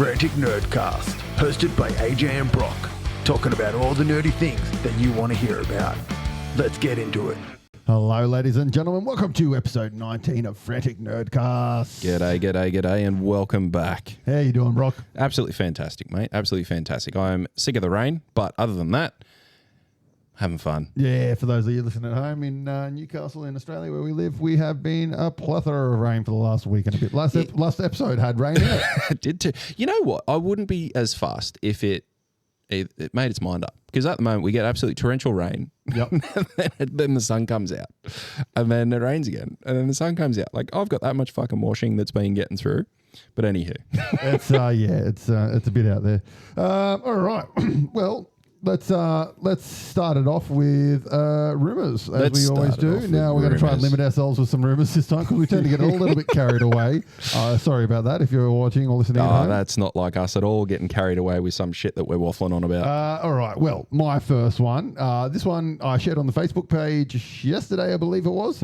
Frantic Nerdcast, hosted by AJ and Brock, talking about all the nerdy things that you want to hear about. Let's get into it. Hello, ladies and gentlemen. Welcome to episode 19 of Frantic Nerdcast. G'day, and welcome back. How you doing, Brock? Absolutely fantastic, mate. Absolutely fantastic. I'm sick of the rain, but other than that, having fun. Yeah, for those of you listening at home in Newcastle in Australia where we live, we have been a plethora of rain for the last week and a bit. Last episode had rain in it. It did too. You know what? I wouldn't be as fast if it made its mind up. Because at the moment, we get absolutely torrential rain. Yep. And then the sun comes out. And then it rains again. And then the sun comes out. Like, I've got that much fucking washing that's been getting through. But anywho. It's a bit out there. All right. Well, let's start it off with rumours, as we always do. Now we're going to try and limit ourselves with some rumours this time because we tend to get a little bit carried away. Sorry about that if you're watching or listening at home. That's not like us at all, getting carried away with some shit that we're waffling on about. All right. Well, my first one. This one I shared on the Facebook page yesterday, I believe it was.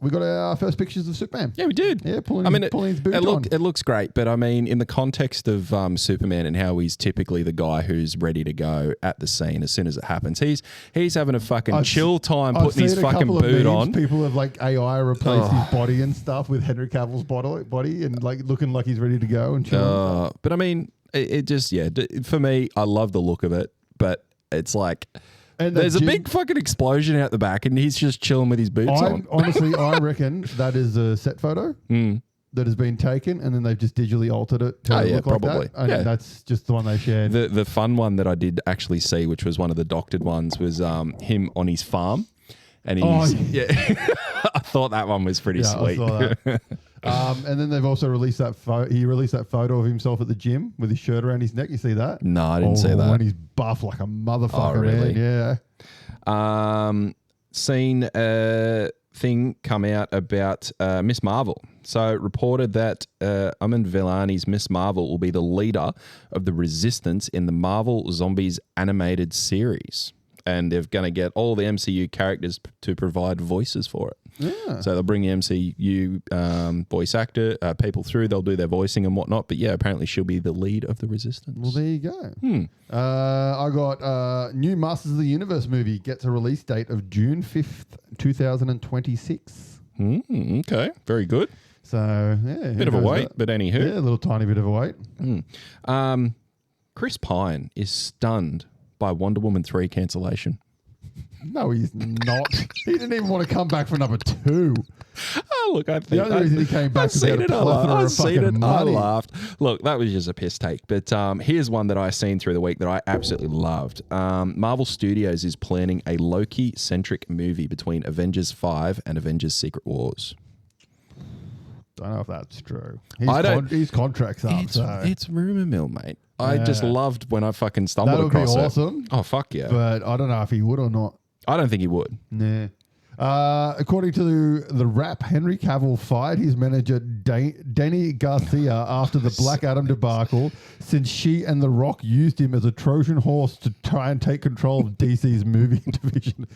We got our first pictures of Superman. Yeah, we did. Yeah, pulling his boot on. It looks great, but I mean, in the context of Superman and how he's typically the guy who's ready to go at the scene as soon as it happens, he's having a fucking chill time putting his fucking boot on. People have like AI replaced his body and stuff with Henry Cavill's body and like looking like he's ready to go and chill. But I mean, it just, for me, I love the look of it, but it's like... And there's a big fucking explosion out the back and he's just chilling with his boots on. Honestly, I reckon that is a set photo that has been taken and then they've just digitally altered it to look probably. like that. And that's just the one they shared. The fun one that I did actually see, which was one of the doctored ones, was him on his farm. And he's, I thought that one was pretty sweet. I saw that. And then they've also released that he released that photo of himself at the gym with his shirt around his neck. You see that? No, I didn't see that. When he's buff like a motherfucker, really? man. Yeah. Seen a thing come out about Miss Marvel. So it reported that Amin Vellani's Miss Marvel will be the leader of the Resistance in the Marvel Zombies animated series. And they're going to get all the MCU characters to provide voices for it. Yeah. So they'll bring the MCU voice actor people through. They'll do their voicing and whatnot. But yeah, apparently she'll be the lead of the Resistance. Well, there you go. I got new Masters of the Universe movie gets a release date of June 5th, 2026. Okay, very good. So yeah, bit of a wait, but anywho, yeah, a little tiny bit of a wait. Chris Pine is stunned by Wonder Woman 3 cancellation. No, he's not. He didn't even want to come back for number 2. Oh, look, I think the only reason he came back was I've seen it. I money. laughed. Look, that was just a piss take. But here's one that I seen through the week that I absolutely loved. Marvel Studios is planning a Loki-centric movie between Avengers 5 and Avengers Secret Wars. Don't know if that's true. His contract's up. It's rumor mill, mate. I just loved when I fucking stumbled across it. That would be awesome. Oh, fuck yeah. But I don't know if he would or not. I don't think he would. Nah. According to the Wrap, Henry Cavill fired his manager Danny Garcia after the Black Adam debacle, since she and The Rock used him as a Trojan horse to try and take control of DC's movie division.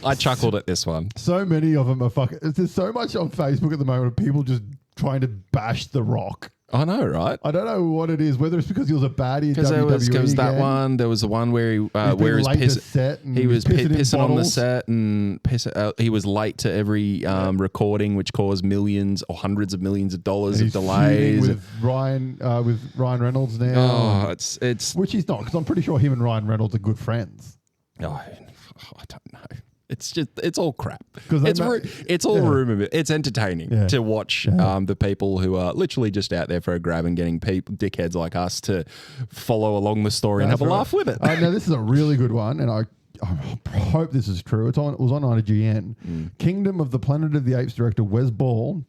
I chuckled at this one. So many of them are fucking... There's so much on Facebook at the moment of people just trying to bash The Rock. I know, right? I don't know what it is, whether it's because he was a baddie in WWE. There was that one. There was the one where he was pissing on the set and he was late to every recording, which caused millions or hundreds of millions of dollars of delays. With Ryan Reynolds now. Oh, it's which he's not, because I'm pretty sure him and Ryan Reynolds are good friends. Oh, I don't know. It's all crap. It's all rumor. It's entertaining to watch the people who are literally just out there for a grab and getting dickheads like us to follow along the story and have a laugh with it. Now this is a really good one, and I hope this is true. It was on IGN. Kingdom of the Planet of the Apes director Wes Ball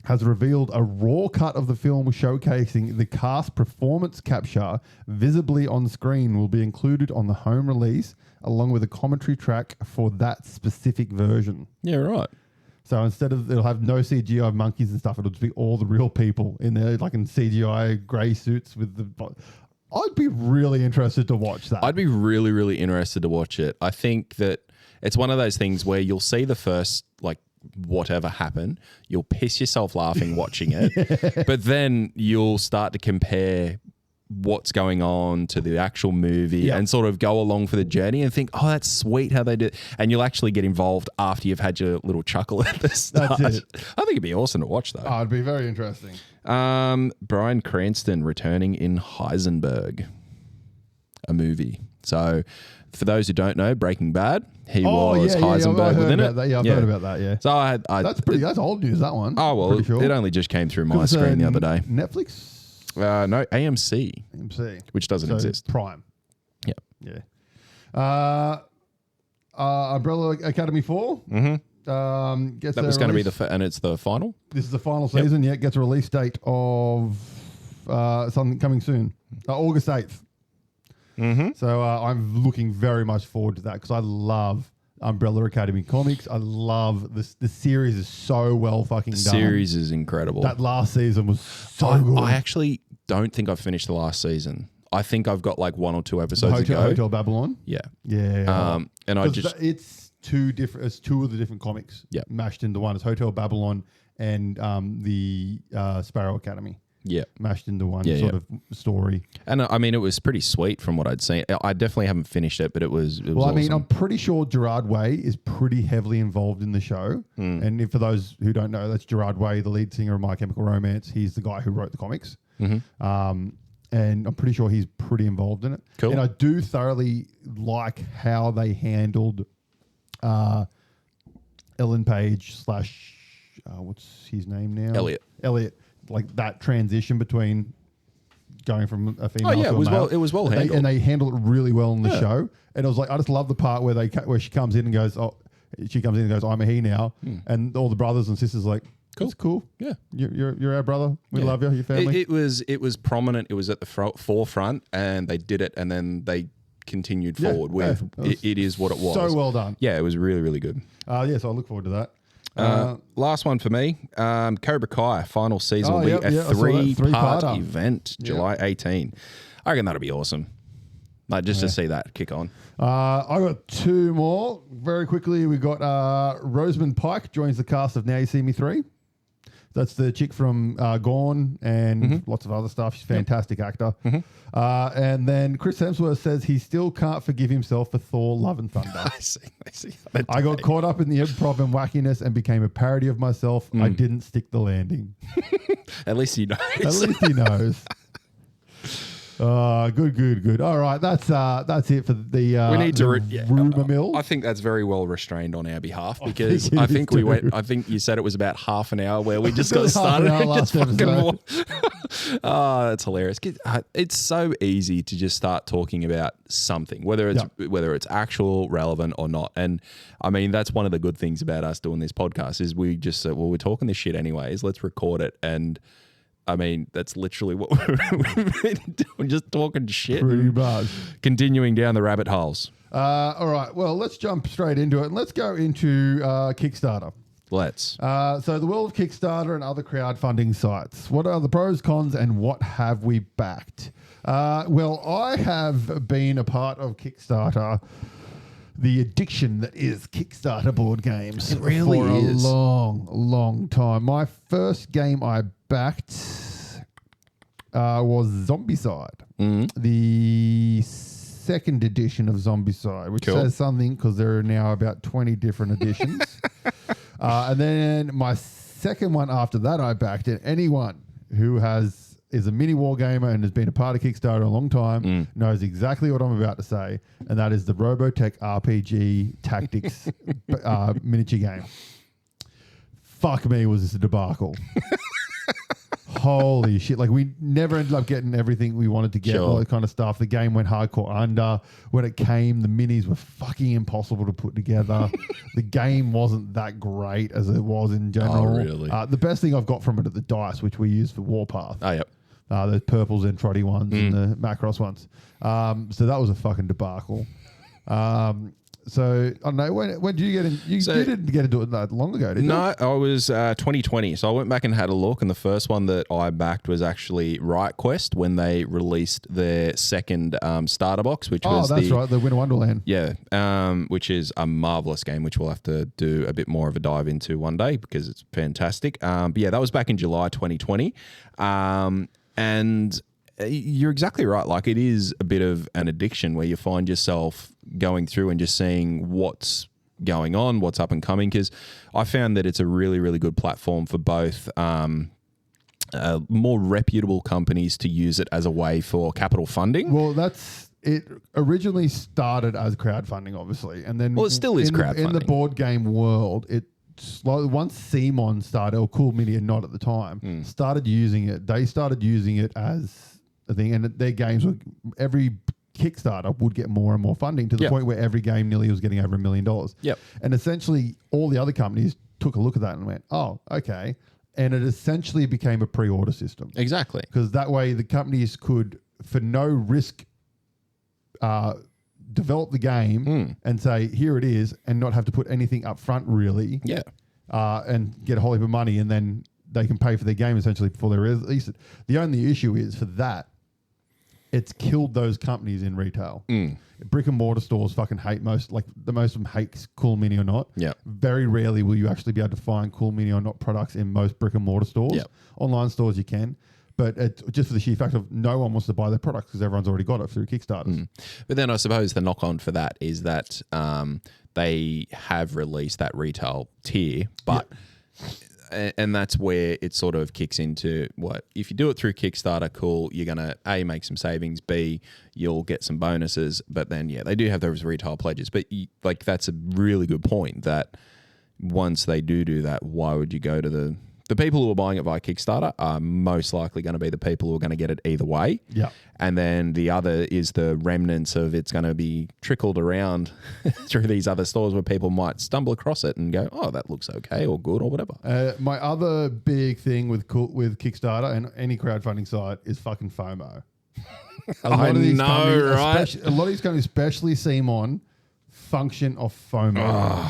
has revealed a raw cut of the film showcasing the cast performance capture visibly on screen will be included on the home release, along with a commentary track for that specific version. Yeah, right. So instead of, it'll have no CGI of monkeys and stuff, it'll just be all the real people in there, like in CGI grey suits with the... I'd be really interested to watch that. I'd be really, really interested to watch it. I think that it's one of those things where you'll see the first, like, whatever happen. You'll piss yourself laughing watching it, but then you'll start to compare what's going on to the actual movie and sort of go along for the journey and think, oh, that's sweet how they do it. And you'll actually get involved after you've had your little chuckle at the start. That's it. I think it'd be awesome to watch, though. Oh, it'd be very interesting. Bryan Cranston returning in Heisenberg, a movie. So for those who don't know, Breaking Bad, he was Heisenberg within it. I've heard about that, yeah. So that's old news, that one. Oh, well, sure. It only just came through my screen the other day. Netflix? No, AMC. Which doesn't exist. Prime. Yep. Yeah. Umbrella Academy 4. Mm-hmm. That was going to be and it's the final? This is the final season. Yep. Yeah, it gets a release date of something coming soon. August 8th. Mm-hmm. So I'm looking very much forward to that because I love Umbrella Academy comics. I love this. The series is so well fucking done. The series is incredible. That last season was so good. I actually don't think I've finished the last season. I think I've got like 1 or 2 episodes to go. Hotel Babylon? Yeah. Yeah. And I just... It's two of the different comics mashed into one. It's Hotel Babylon and the Sparrow Academy. Yeah. Mashed into one sort of story. And I mean, it was pretty sweet from what I'd seen. I definitely haven't finished it, but it was Well, I mean, awesome. I'm pretty sure Gerard Way is pretty heavily involved in the show. And for those who don't know, that's Gerard Way, the lead singer of My Chemical Romance. He's the guy who wrote the comics. Mm-hmm. And I'm pretty sure he's pretty involved in it. Cool. And I do thoroughly like how they handled Ellen Page / what's his name now? Elliot. Like that transition between going from a female to a male. It was well handled. And they handled it really well in the show. And it was like, I just love the part where she comes in and goes, I'm a he now. And all the brothers and sisters are like, cool. It's cool. Yeah. You're our brother. We love you, your family. It was prominent. It was at the forefront and they did it and then they continued forward with it is what it was. So well done. Yeah, it was really, really good. So I look forward to that. Last one for me, Cobra Kai final season will be a three-part event, July 18. I reckon that'll be awesome. Like just to see that kick on. I got 2 more very quickly. We got Rosamund Pike joins the cast of Now You See Me 3. That's the chick from Gone and lots of other stuff. She's a fantastic actor. And then Chris Hemsworth says he still can't forgive himself for Thor: Love and Thunder. I see. I got caught up in the improv and wackiness and became a parody of myself. I didn't stick the landing. At least he knows. At least he knows. Good. All right, that's it for the. We need to rumor mill. I think that's very well restrained on our behalf because I think we went. I think you said it was about half an hour where we just got started. Oh, that's hilarious. It's so easy to just start talking about something, whether it's actual, relevant or not. And I mean, that's one of the good things about us doing this podcast is we just said, well, we're talking this shit anyways. Let's record it and. I mean, that's literally what we've been doing, just talking shit. Pretty much. Continuing down the rabbit holes. All right, well, let's jump straight into it and let's go into Kickstarter. Let's. So the world of Kickstarter and other crowdfunding sites. What are the pros, cons, and what have we backed? Well, I have been a part of Kickstarter, the addiction that is Kickstarter board games. It really is. For a long, long time. My first game I backed was Zombicide, the second edition of Zombicide, which says something because there are now about 20 different editions. And then my second one after that I backed it. Anyone who is a mini war gamer and has been a part of Kickstarter a long time knows exactly what I'm about to say, and that is the Robotech RPG Tactics miniature game. Fuck me, was this a debacle. Holy shit. Like, we never ended up getting everything we wanted to get, all that kind of stuff. The game went hardcore under. When it came, the minis were fucking impossible to put together. The game wasn't that great as it was in general. Oh, really? The best thing I've got from it are the dice, which we use for Warpath. Oh, yep. Those purple Zentradi ones and the Macross ones. So that was a fucking debacle. So I don't know. When did you get in? You didn't get into it that long ago, did you? No, I was 2020. So I went back and had a look, and the first one that I backed was actually Riot Quest when they released their second starter box, which was that's right, the Winter Wonderland. Yeah, which is a marvelous game, which we'll have to do a bit more of a dive into one day because it's fantastic. But yeah, that was back in July 2020, and you're exactly right. Like, it is a bit of an addiction where you find yourself going through and just seeing what's going on, what's up and coming. Because I found that it's a really, really good platform for both more reputable companies to use it as a way for capital funding. Well, it originally started as crowdfunding, obviously, and then it still is crowdfunding in the board game world. Once Simon started, or Cool Media, not at the time, started using it. They started using it as a thing, and their games were every Kickstarter would get more and more funding to the point where every game nearly was getting over $1 million. Yep. And essentially, all the other companies took a look at that and went, "Oh, okay." And it essentially became a pre-order system. Exactly. Because that way the companies could, for no risk, develop the game and say, here it is, and not have to put anything up front, really. Yeah. And get a whole heap of money, and then they can pay for their game essentially before they release it. The only issue is for that, it's killed those companies in retail. Brick and mortar stores fucking hate most of them hate Cool Mini or Not. Yeah. Very rarely will you actually be able to find Cool Mini or Not products in most brick and mortar stores. Yeah. Online stores you can. But just for the sheer fact of no one wants to buy their products because everyone's already got it through Kickstarters. But then I suppose the knock on for that is that they have released that retail tier, but and that's where it sort of kicks into what if you do it through Kickstarter, cool, you're gonna A, make some savings, B, you'll get some bonuses, but then they do have those retail pledges. But that's a really good point that once they do that, why would you go to the people who are buying it via Kickstarter are most likely going to be the people who are going to get it either way. Yeah. And then the other is the remnants of it's going to be trickled around through these other stores where people might stumble across it and go, oh, that looks okay or good or whatever. My other big thing with Kickstarter and any crowdfunding site is fucking FOMO. A lot of these companies, especially Simon, function off FOMO.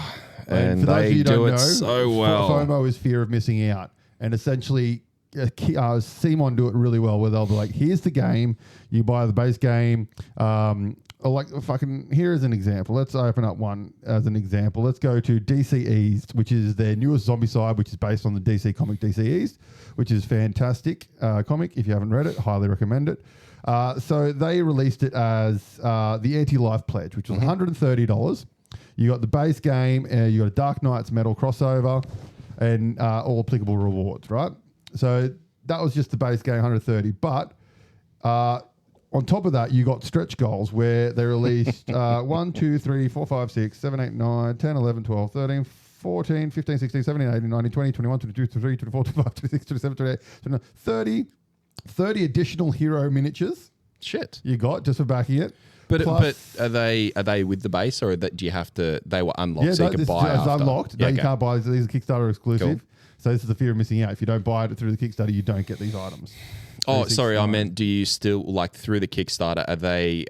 And for those of you who don't know, so well. FOMO is fear of missing out. And essentially, Simon do it really well where they'll be like, here's the game, you buy the base game. Here's an example. Let's open up one as an example. Let's go to DC East, which is their newest zombie side, which is based on the DC comic DC East, which is fantastic comic. If you haven't read it, highly recommend it. So they released it as the Anti-Life Pledge, which was $130. You got the base game, you got a Dark Knights Metal crossover, and all applicable rewards, right? So that was just the base game, 130. But on top of that, you got stretch goals where they released 1, 2, 3, 4, 5, 6, 7, 8, 9, 10, 11, 12, 13, 14, 15, 16, 17, 18, 19, 20, 21, 22, 23, 24, 25, 26, 27, 28, 29, 30 additional hero miniatures. Shit. You got just for backing it. But are they with the base, or do you have to? They were unlocked, so you can buy it's after. Unlocked. You can't buy these. Are Kickstarter exclusive. Cool. So this is the fear of missing out. If you don't buy it through the Kickstarter, you don't get these items. Oh, sorry, I meant, do you still through the Kickstarter? Are they?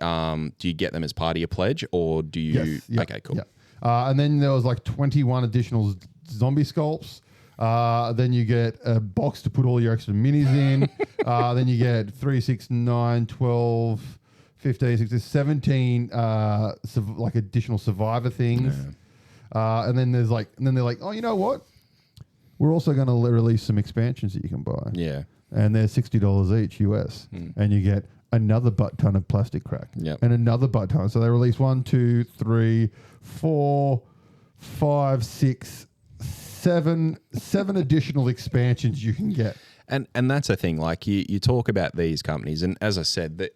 Do you get them as part of your pledge, or do you? Yes. Yep. Okay, cool. Yep. And then there was 21 additional zombie sculpts. Then you get a box to put all your extra minis in. Then you get 3, 6, 9, 12. 15, 16, 17 additional survivor things. Yeah. And then they're like, oh, you know what? We're also going to release some expansions that you can buy. Yeah. And they're $60 each US. And you get another butt ton of plastic crack. Yep. And another butt ton. So they release 1, 2, 3, 4, 5, 6, 7 additional expansions you can get. And that's a thing. Like you talk about these companies, and as I said, that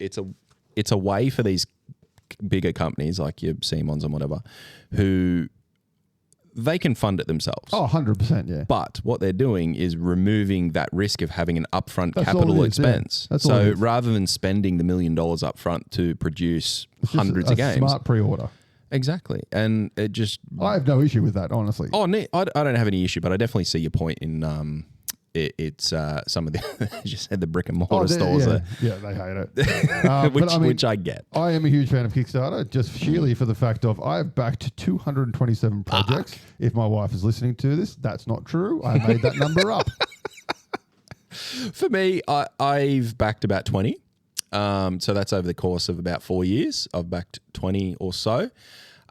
it's a way for these bigger companies like your Simons and whatever, who they can fund it themselves. Oh, 100%, yeah. But what they're doing is removing that risk of having an upfront capital expense. Yeah. So rather than spending the $1 million upfront to produce hundreds of games. Smart pre-order. Exactly. And I have no issue with that, honestly. Oh, I don't have any issue, but I definitely see your point in it's some of the just said the brick and mortar stores yeah, they hate it. which I get. I am a huge fan of Kickstarter, just sheerly for the fact of I've backed 227 projects. If my wife is listening to this, that's not true. I made that number up. For me, I've backed about 20. So that's over the course of about 4 years. I've backed 20 or so.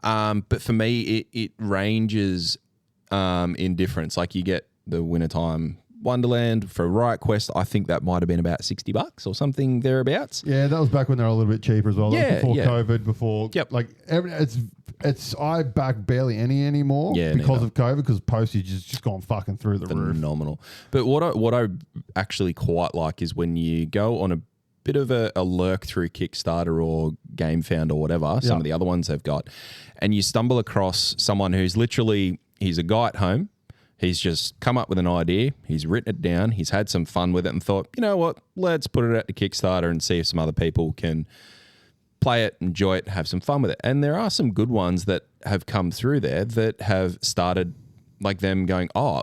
But for me, it ranges in difference. Like you get the Wintertime Wonderland for Riot Quest. I think that might have been about $60 or something thereabouts. Yeah, that was back when they were a little bit cheaper as well. Before COVID, before I back barely any anymore because of COVID, because postage has just gone fucking through the roof. Phenomenal. But what I actually quite like is when you go on a bit of a lurk through Kickstarter or GameFound or whatever, some of the other ones they've got, and you stumble across someone who's literally, he's a guy at home. He's just come up with an idea. He's written it down. He's had some fun with it and thought, you know what, let's put it out to Kickstarter and see if some other people can play it, enjoy it, have some fun with it. And there are some good ones that have come through there that have started like them going, oh,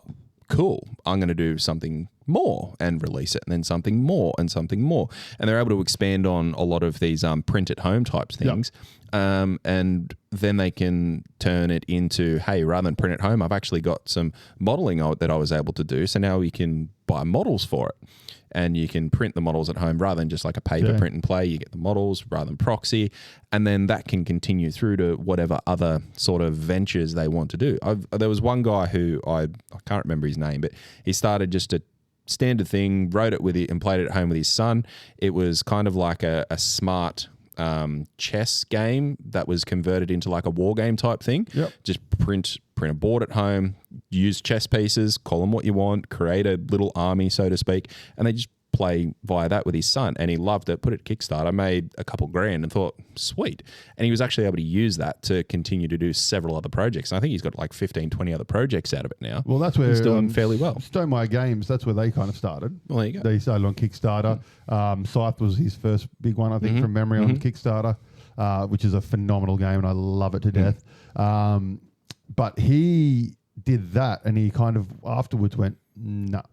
cool, I'm going to do something more and release it, and then something more and something more. And they're able to expand on a lot of these print at home types things. And then they can turn it into, hey, rather than print at home, I've actually got some modeling that I was able to do. So now we can buy models for it. And you can print the models at home rather than just like a paper print and play. You get the models rather than proxy. And then that can continue through to whatever other sort of ventures they want to do. There was one guy who I can't remember his name, but he started just a standard thing, wrote it with it and played it at home with his son. It was kind of like a smart chess game that was converted into like a war game type thing. Just print a board at home, use chess pieces, call them what you want, create a little army, so to speak, and they just play via that with his son. And he loved it, put it Kickstarter, made a couple grand and thought, sweet. And he was actually able to use that to continue to do several other projects. And I think he's got like 15, 20 other projects out of it now. Well, that's where he's doing fairly well. Stonemaier Games, that's where they kind of started. Well, there you go. They started on Kickstarter. Scythe was his first big one, I think, from memory on Kickstarter, which is a phenomenal game, and I love it to death. But he did that, and he kind of afterwards went, nah.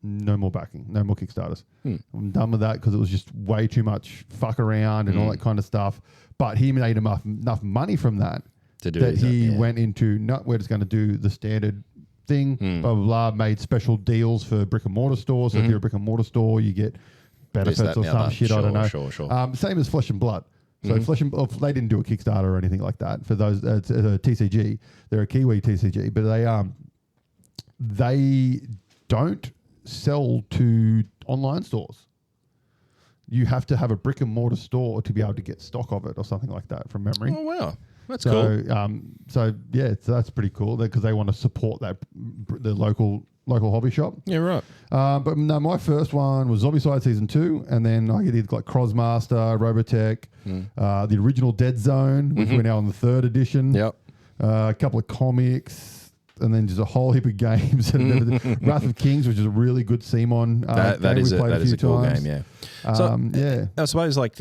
No more backing, no more Kickstarters. I'm done with that because it was just way too much fuck around and all that kind of stuff. But he made enough money from that to do that he went into, no, we're just going to do the standard thing, blah, blah, blah, made special deals for brick and mortar stores. So if you're a brick and mortar store, you get benefits or some shit, I don't know. Sure. Same as Flesh and Blood. So they didn't do a Kickstarter or anything like that. For those, it's a TCG. They're a Kiwi TCG, but they don't sell to online stores. You have to have a brick and mortar store to be able to get stock of it or something like that from memory. Oh, wow. That's cool. So that's pretty cool because they want to support the local hobby shop. Yeah, right. But no, my first one was Zombicide Season 2, and then I did like Crossmaster, Robotech, the original Dead Zone, which we're now on the 3rd edition. Yep. A couple of comics, and then just a whole heap of games. Wrath of Kings, which is a really good CMON. That is a cool game, yeah. I suppose like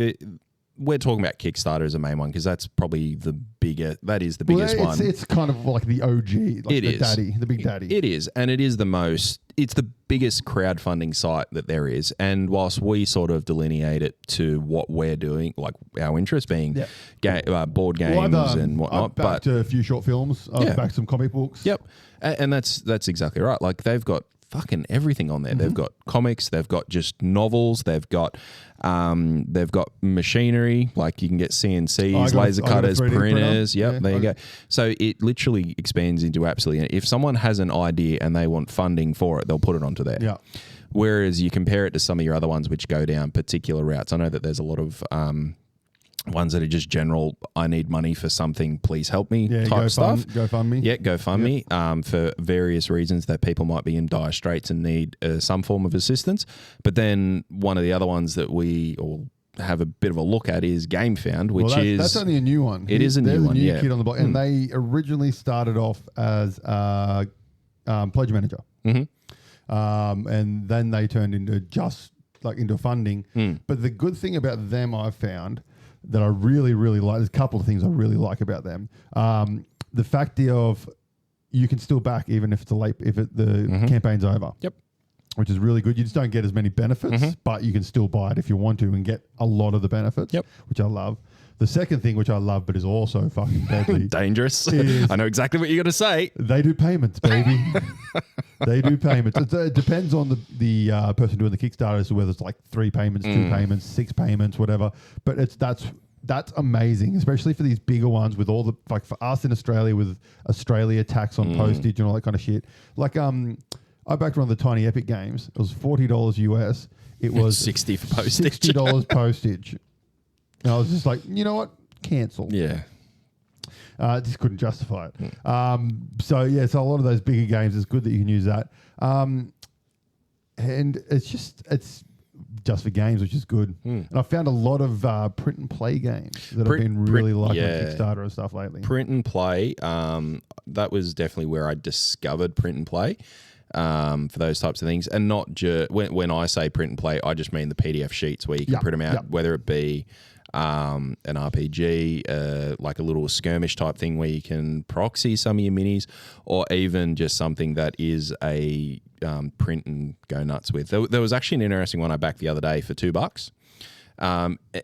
we're talking about Kickstarter as a main one because that's probably the biggest one. It's kind of like the OG, like the big daddy. It is, and it's the biggest crowdfunding site that there is. And whilst we sort of delineate it to what we're doing, like our interest being board games and whatnot. I've backed a few short films. I've backed some comic books. Yep, and that's exactly right. Like they've got fucking everything on there. They've got comics, they've got just novels, they've got machinery, like you can get CNCs, laser cutters, printers. Yep, there you go. So it literally expands into absolutely. If someone has an idea and they want funding for it, they'll put it onto there. Yeah. Whereas you compare it to some of your other ones which go down particular routes. I know that there's a lot of ones that are just general, I need money for something, please help me type stuff. GoFundMe. Yeah, GoFundMe for various reasons that people might be in dire straits and need some form of assistance. But then one of the other ones that we all have a bit of a look at is GameFound, which that's only a new one. It is a new one, kid on the block. And they originally started off as Pledge Manager. And then they turned into funding. But the good thing about them I've found that I really, really like, there's a couple of things I really like about them. The fact of you can still back even if it's the campaign's over. Yep. which is really good. You just don't get as many benefits, but you can still buy it if you want to and get a lot of the benefits, which I love. The second thing, which I love, but is also fucking deadly. Dangerous. I know exactly what you're going to say. They do payments, baby. They do payments. It depends on the person doing the Kickstarter as to whether it's like 3 payments, 2 payments, 6 payments, whatever. But that's amazing, especially for these bigger ones with all the, like for us in Australia with Australia tax on postage and all that kind of shit. Like I backed one of the Tiny Epic games. It was $40 US. It was $60 for postage. $60 postage. And I was just like, you know what? Cancel. Yeah. Just couldn't justify it. So a lot of those bigger games, it's good that you can use that. And it's just for games, which is good. And I found a lot of print and play games that I've been really liking on Kickstarter and stuff lately. Print and play, that was definitely where I discovered print and play. For those types of things, and not just when I say print and play, I just mean the PDF sheets where you can print them out, whether it be an RPG, like a little skirmish type thing where you can proxy some of your minis, or even just something that is a print and go nuts with. There was actually an interesting one I backed the other day for $2.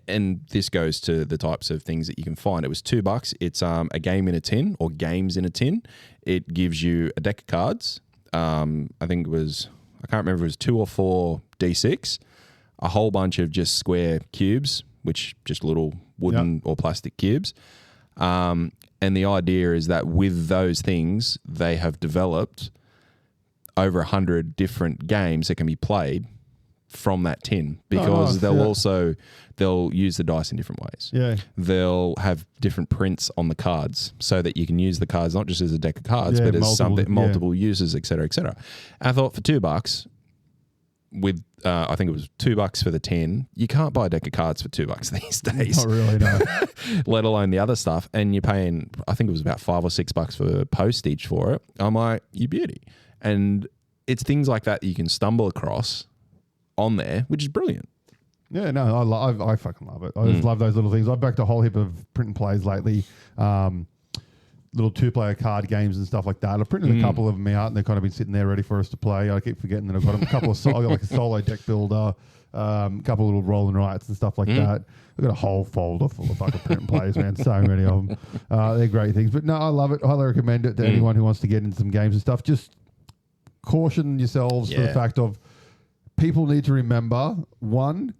And this goes to the types of things that you can find. It was $2. It's a game in a tin, or games in a tin. It gives you a deck of cards. I think it was, I can't remember if it was 2 or 4 D6, a whole bunch of just square cubes, which just little wooden or plastic cubes. And the idea is that with those things, they have developed over 100 different games that can be played from that tin, because they'll use the dice in different ways. Yeah. They'll have different prints on the cards so that you can use the cards not just as a deck of cards, but as multiple uses, et cetera, et cetera. And I thought for $2 with, I think it was $2 for the 10, you can't buy a deck of cards for $2 these days. Not really, no. Let alone the other stuff. And you're paying, I think it was about $5 or $6 for postage for it. I'm like, you beauty. And it's things like that you can stumble across on there, which is brilliant. Yeah, no, I fucking love it. I just love those little things. I've backed a whole heap of print and plays lately, little 2-player card games and stuff like that. I've printed a couple of them out, and they've kind of been sitting there ready for us to play. I keep forgetting that I've got a couple of I got like a solo deck builder, a couple of little roll and writes and stuff like that. I've got a whole folder full of fucking print and plays, man. So many of them. They're great things. But no, I love it. I highly recommend it to anyone who wants to get into some games and stuff. Just caution yourselves for the fact of, people need to remember, one,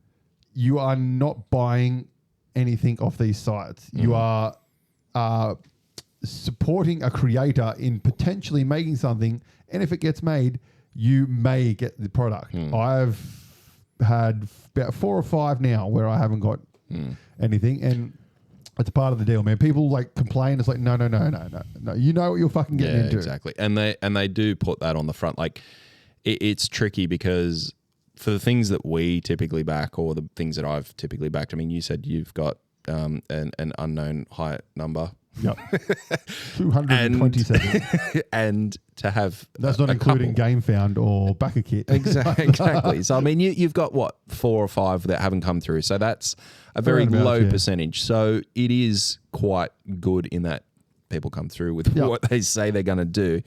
you are not buying anything off these sites. You are supporting a creator in potentially making something, and if it gets made, you may get the product. I've had about 4 or 5 now where I haven't got anything, and it's part of the deal, man. People like complain. It's like, no. You know what you're fucking getting into. Exactly. And they do put that on the front. Like it's tricky because for the things that we typically back, or the things that I've typically backed, I mean, you said you've got an unknown high number. Yep. 227. And to have that's not including Game Found or Backer Kit. Exactly. So I mean, you've got what, 4 or 5 that haven't come through. So that's a very low percentage. So it is quite good in that people come through with what they say they're going to do,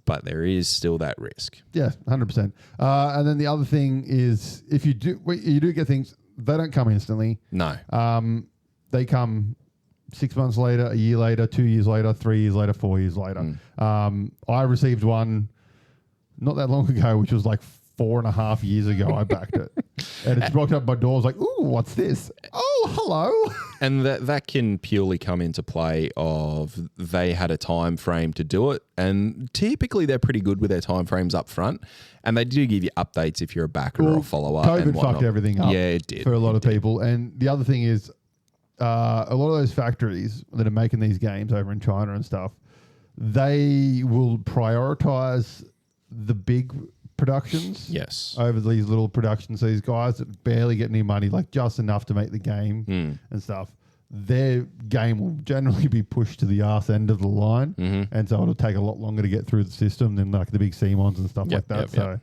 but there is still that risk. Yeah, 100%. And then the other thing is, if you do get things, they don't come instantly. No. They come 6 months later, a year later, 2 years later, 3 years later, 4 years later. I received one not that long ago, which was like 4.5 years ago. I backed it, and it's rocked up my door. I was like, "Ooh, what's this? Oh, hello." And that can purely come into play of they had a time frame to do it, and typically they're pretty good with their time frames up front, and they do give you updates if you're a backer or a follow up. COVID fucked everything up. Yeah, it did for a lot of people. And the other thing is, a lot of those factories that are making these games over in China and stuff, they will prioritize the big productions over these little productions. So these guys that barely get any money, like just enough to make the game and stuff, their game will generally be pushed to the arse end of the line. And so it'll take a lot longer to get through the system than like the big Simons and stuff like that. So,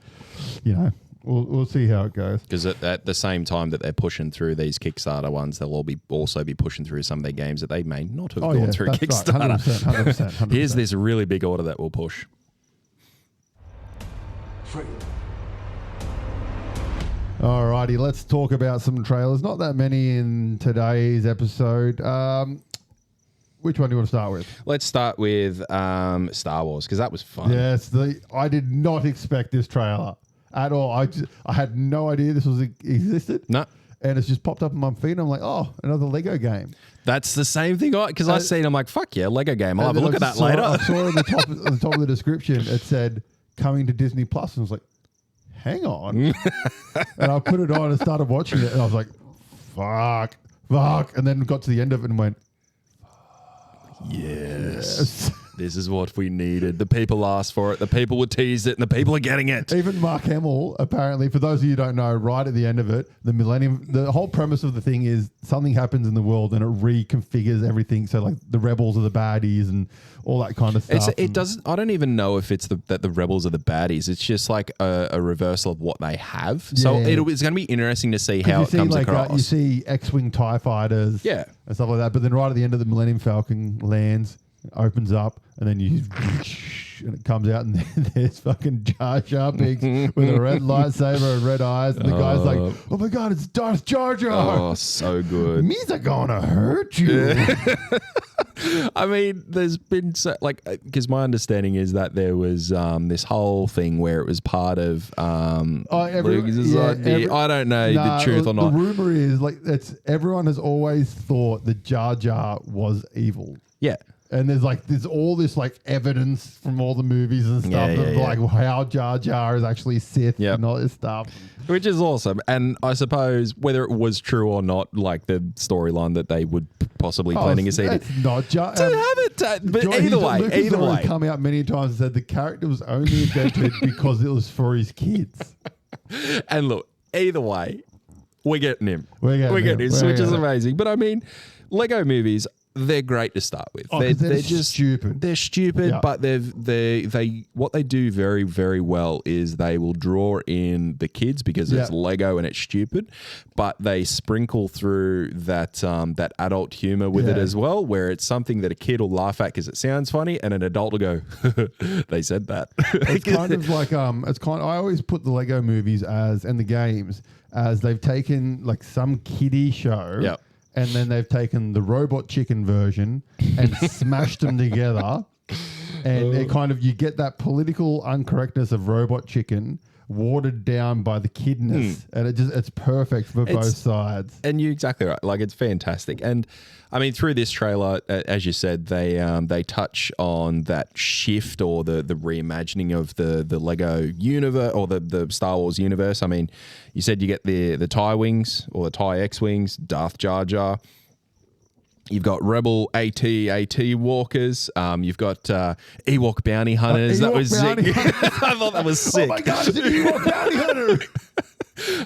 you know, we'll see how it goes. Because at the same time that they're pushing through these Kickstarter ones, they'll also be pushing through some of their games that they may not have gone through Kickstarter. Right. 100%. Here's this really big order that we'll push. Alrighty, let's talk about some trailers. Not that many in today's episode. Which one do you want to start with? Let's start with Star Wars, because that was fun. Yes, I did not expect this trailer at all. I had no idea this existed. No. And it's just popped up on my feed. And I'm like, oh, another Lego game. That's the same thing, because I seen. I'm like, fuck yeah, Lego game. I'll have a look at that later. I saw at the top of the description, it said coming to Disney Plus, and I was like, hang on. And I put it on and started watching it, and I was like, fuck, and then got to the end of it and went, yes. This is what we needed. The people asked for it. The people were teased it, and the people are getting it. Even Mark Hamill, apparently, for those of you who don't know, right at the end of it, the whole premise of the thing is something happens in the world and it reconfigures everything. So like the rebels are the baddies and all that kind of stuff. It doesn't. I don't even know if it's that the rebels are the baddies. It's just like a reversal of what they have. So it's going to be interesting to see how it comes across. You see X-wing TIE fighters, and stuff like that. But then right at the end of the Millennium Falcon lands, opens up, and then and it comes out, and there's fucking Jar Jar Binks with a red lightsaber and red eyes, and the guy's like, "Oh my god, it's Darth Jar Jar!" Oh, so good. Me's are gonna hurt you. I mean, there's been because my understanding is that there was this whole thing where it was part of I don't know the truth or not. The rumor is everyone has always thought that Jar Jar was evil. Yeah. And there's all this evidence from all the movies and stuff how Jar Jar is actually Sith and all this stuff. Which is awesome. And I suppose whether it was true or not, the storyline that they would possibly planting a seed. It's not Jar but either way. Come out many times and said the character was only invented because it was for his kids. And look, either way, we're getting him. We're getting him, which is amazing. But I mean, Lego movies, they're great to start with. They're just stupid. They're stupid, but they what they do very, very well is they will draw in the kids because it's Lego and it's stupid, but they sprinkle through that adult humor with it as well, where it's something that a kid will laugh at because it sounds funny, and an adult will go, "They said that." It's kind of like I always put the Lego movies and the games as they've taken some kiddie show. Yep. And then they've taken the Robot Chicken version and smashed them together. And it you get that political uncorrectness of Robot Chicken watered down by the kidness. And it's perfect for both sides. And you're exactly right. It's fantastic. And I mean, through this trailer, as you said, they touch on that shift or the reimagining of the Lego universe or the Star Wars universe. I mean, you said you get the TIE wings or the TIE X-wings, Darth Jar Jar. You've got Rebel AT walkers. You've got Ewok bounty hunters. That was sick. I thought that was sick. Oh my god, it's an Ewok bounty hunter.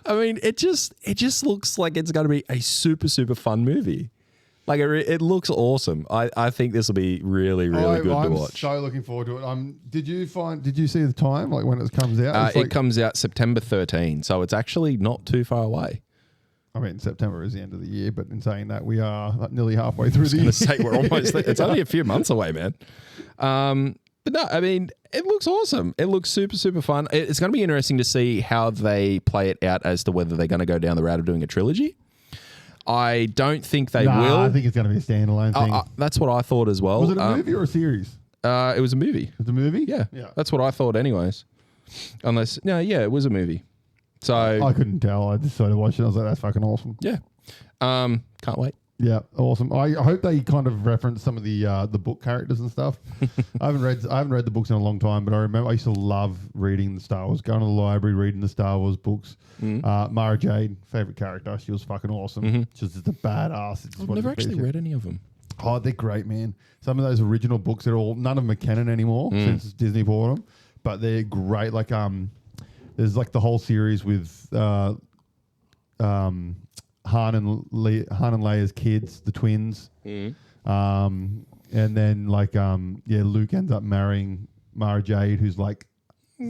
I mean, it just looks like it's going to be a super, super fun movie. It looks awesome. I think this will be really, really good to watch. I'm so looking forward to it. Did you see the time, when it comes out? It comes out September 13, so it's actually not too far away. I mean, September is the end of the year, but in saying that, we are nearly halfway through the year. Say we're almost there. It's only a few months away, man. But no, I mean, it looks awesome. It looks super, super fun. It's going to be interesting to see how they play it out as to whether they're going to go down the route of doing a trilogy. I don't think they will. I think it's going to be a standalone thing. That's what I thought as well. Was it a movie or a series? It was a movie. It was a movie? Yeah. That's what I thought anyways. It was a movie. So I couldn't tell. I just sort of watched it. I was like, that's fucking awesome. Yeah. Can't wait. Yeah, awesome. I hope they kind of reference some of the book characters and stuff. I haven't read the books in a long time, but I remember I used to love reading the Star Wars, going to the library, reading the Star Wars books. Mara Jade, favorite character. She was fucking awesome. She's just a badass. I've never actually read any of them. Oh, they're great, man. Some of those original books, none of them are canon anymore since Disney bought them, but they're great. There's the whole series with Han and Leia's kids, the twins. And then Luke ends up marrying Mara Jade, who's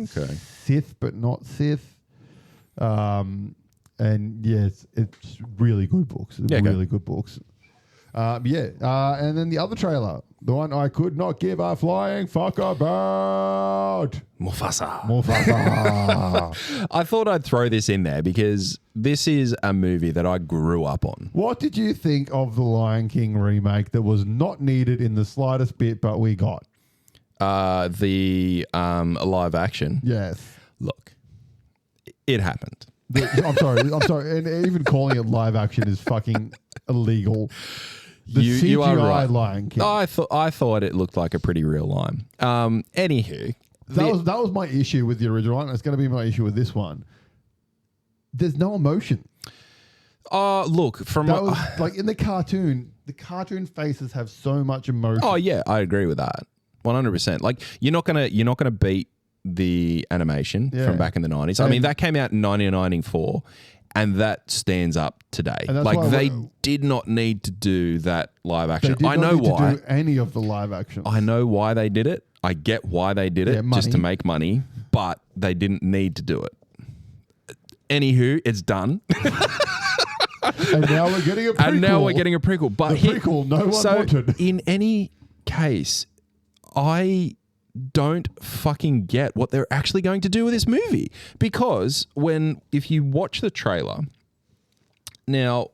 Sith but not Sith. And yes, it's really good books. Really good books. And then the other trailer, the one I could not give a flying fuck about. Mufasa. Mufasa. I thought I'd throw this in there because this is a movie that I grew up on. What did you think of the Lion King remake that was not needed in the slightest bit, but we got? The live action. Yes. Look, it happened. I'm sorry. And even calling it live action is fucking illegal. The CGI you are right. Lion King. I thought it looked like a pretty real lion. Anywho, that was my issue with the original one. It's going to be my issue with this one. There's no emotion. Look, from that was, like in the cartoon faces have so much emotion. Oh yeah, I agree with that. 100%. Like you're not gonna beat the animation from back in the 90s. I mean, that came out in 1994. And that stands up today. Like they did not need to do that live action. I know why. To do any of the live action. I know why they did it. I get why they did it, just to make money. But they didn't need to do it. Anywho, it's done. And now we're getting a prequel. But the prequel no one wanted. In any case, I don't fucking get what they're actually going to do with this movie, because if you watch the trailer now,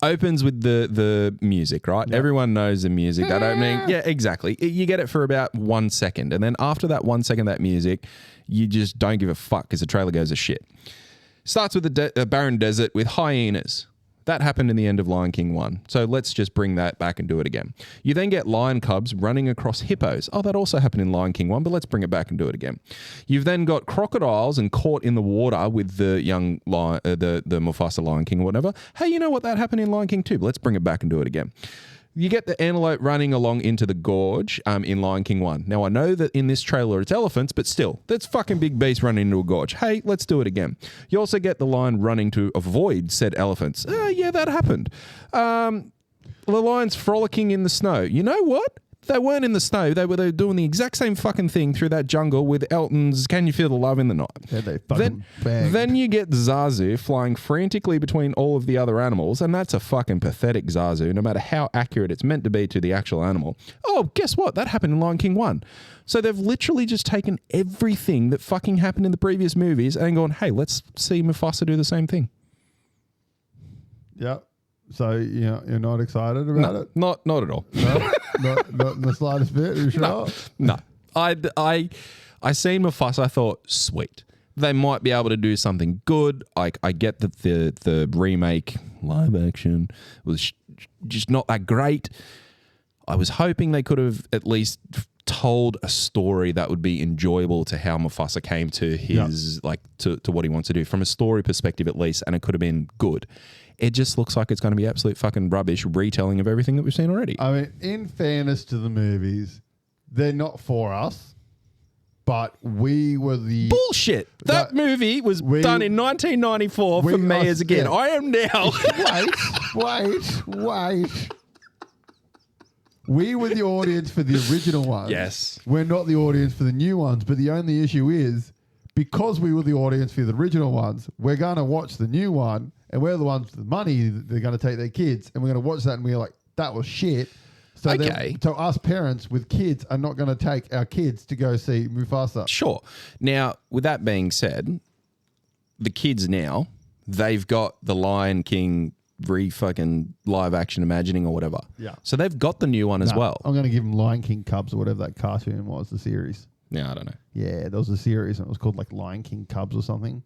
opens with the music, right? Yep. Everyone knows the music, that opening. Yeah, exactly. You get it for about 1 second, and then after that 1 second, that music, you just don't give a fuck because the trailer goes to shit. Starts with a barren desert with hyenas. That happened in the end of Lion King 1. So let's just bring that back and do it again. You then get lion cubs running across hippos. Oh, that also happened in Lion King 1, but let's bring it back and do it again. You've then got crocodiles and caught in the water with the young lion, the Mufasa Lion King or whatever. Hey, you know what? That happened in Lion King 2, but let's bring it back and do it again. You get the antelope running along into the gorge in Lion King 1. Now, I know that in this trailer it's elephants, but still, that's fucking big beast running into a gorge. Hey, let's do it again. You also get the lion running to avoid said elephants. Yeah, that happened. The lion's frolicking in the snow. You know what? They weren't in the snow. They were doing the exact same fucking thing through that jungle with Elton's Can You Feel the Love in the Night. Yeah, they fucking banged. Then you get Zazu flying frantically between all of the other animals, and that's a fucking pathetic Zazu, no matter how accurate it's meant to be to the actual animal. Oh, guess what? That happened in Lion King 1. So they've literally just taken everything that fucking happened in the previous movies and gone, hey, let's see Mufasa do the same thing. Yep. So you're not excited about it? Not at all. No, not in the slightest bit. Are you sure? No. I seen Mufasa. I thought, sweet, they might be able to do something good. I get that the remake live action was just not that great. I was hoping they could have at least told a story that would be enjoyable to how Mufasa came to his to what he wants to do from a story perspective at least, and it could have been good. It just looks like it's going to be absolute fucking rubbish retelling of everything that we've seen already. I mean, in fairness to the movies, they're not for us, but we were the... Bullshit! That movie was done in 1994 for me as a kid. Yeah. I am now... Wait. We were the audience for the original ones. Yes. We're not the audience for the new ones, but the only issue is, because we were the audience for the original ones, we're going to watch the new one, and we're the ones with the money. They're going to take their kids, and we're going to watch that, and we're like, that was shit. So so us parents with kids are not going to take our kids to go see Mufasa. Sure. Now, with that being said, the kids now, they've got the Lion King fucking live action imagining or whatever. Yeah. So they've got the new one as well. I'm going to give them Lion King Cubs or whatever that cartoon was, the series. Yeah, I don't know. Yeah, there was a series and it was called like Lion King Cubs or something.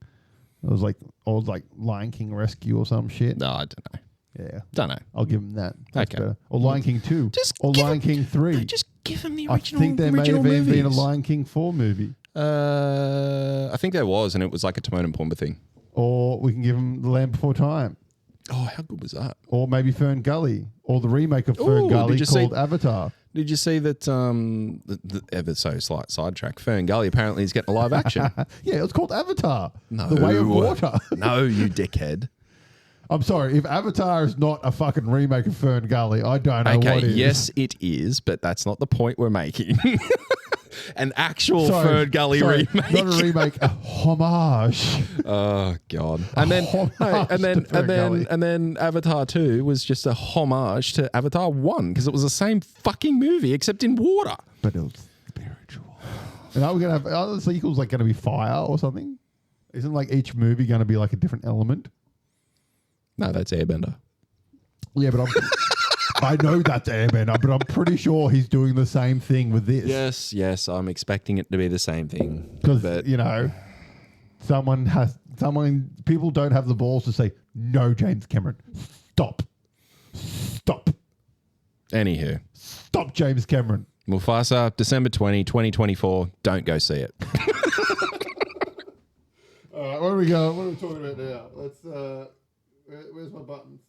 It was like old like Lion King Rescue or some shit. No, I don't know. Yeah. Don't know. I'll give them that. That's okay. better. Or Lion King 2. Or Lion King 3. No, just give them the original I think there may have movies. been a Lion King 4 movie. I think there was, and it was like a Timon and Pumbaa thing. Or we can give them The Land Before Time. Oh, how good was that? Or maybe Fern Gully. Or the remake of Fern Gully called Avatar. Did you see that, ever so slight sidetrack, Fern Gully apparently is getting a live action? Yeah, it was called Avatar. No. The Way of Water. No, you dickhead. I'm sorry, if Avatar is not a fucking remake of Fern Gully, I don't know what is. Yes, it is, but that's not the point we're making. An actual Fern Gully remake. Not a remake, a homage. Oh God! And then Avatar 2 was just a homage to Avatar 1 because it was the same fucking movie except in water. But it was spiritual. And are we gonna have other sequels like gonna be fire or something? Isn't like each movie gonna be like a different element? No, that's Airbender. Yeah, but I know that's Airbender, but I'm pretty sure he's doing the same thing with this. Yes, I'm expecting it to be the same thing. Because, you know, people don't have the balls to say, no, James Cameron, stop. Anywho. Stop, James Cameron. Mufasa, December 2024. Don't go see it. All right, where are we going? What are we talking about now? Let's, where's my buttons?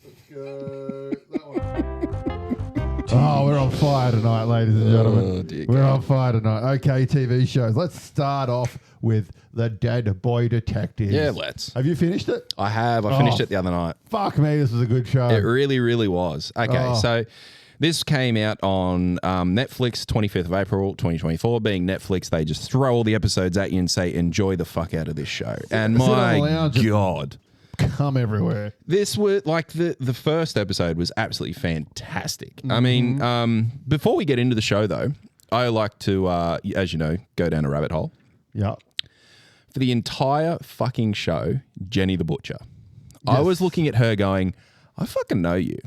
Let's go that one. Oh, we're on fire tonight, ladies and gentlemen. We're on fire tonight. Okay, TV shows. Let's start off with The Dead Boy Detectives. Yeah, let's. Have you finished it? I have. I finished it the other night. Fuck me, this was a good show. It really, really was. Okay, so this came out on Netflix, 25th of April, 2024. Being Netflix, they just throw all the episodes at you and say, enjoy the fuck out of this show. And my God. Come everywhere. This was like the first episode was absolutely fantastic. I mean, before we get into the show though, I like to, as you know, go down a rabbit hole. Yeah. For the entire fucking show, Jenny the Butcher. Yes. I was looking at her going, I fucking know you.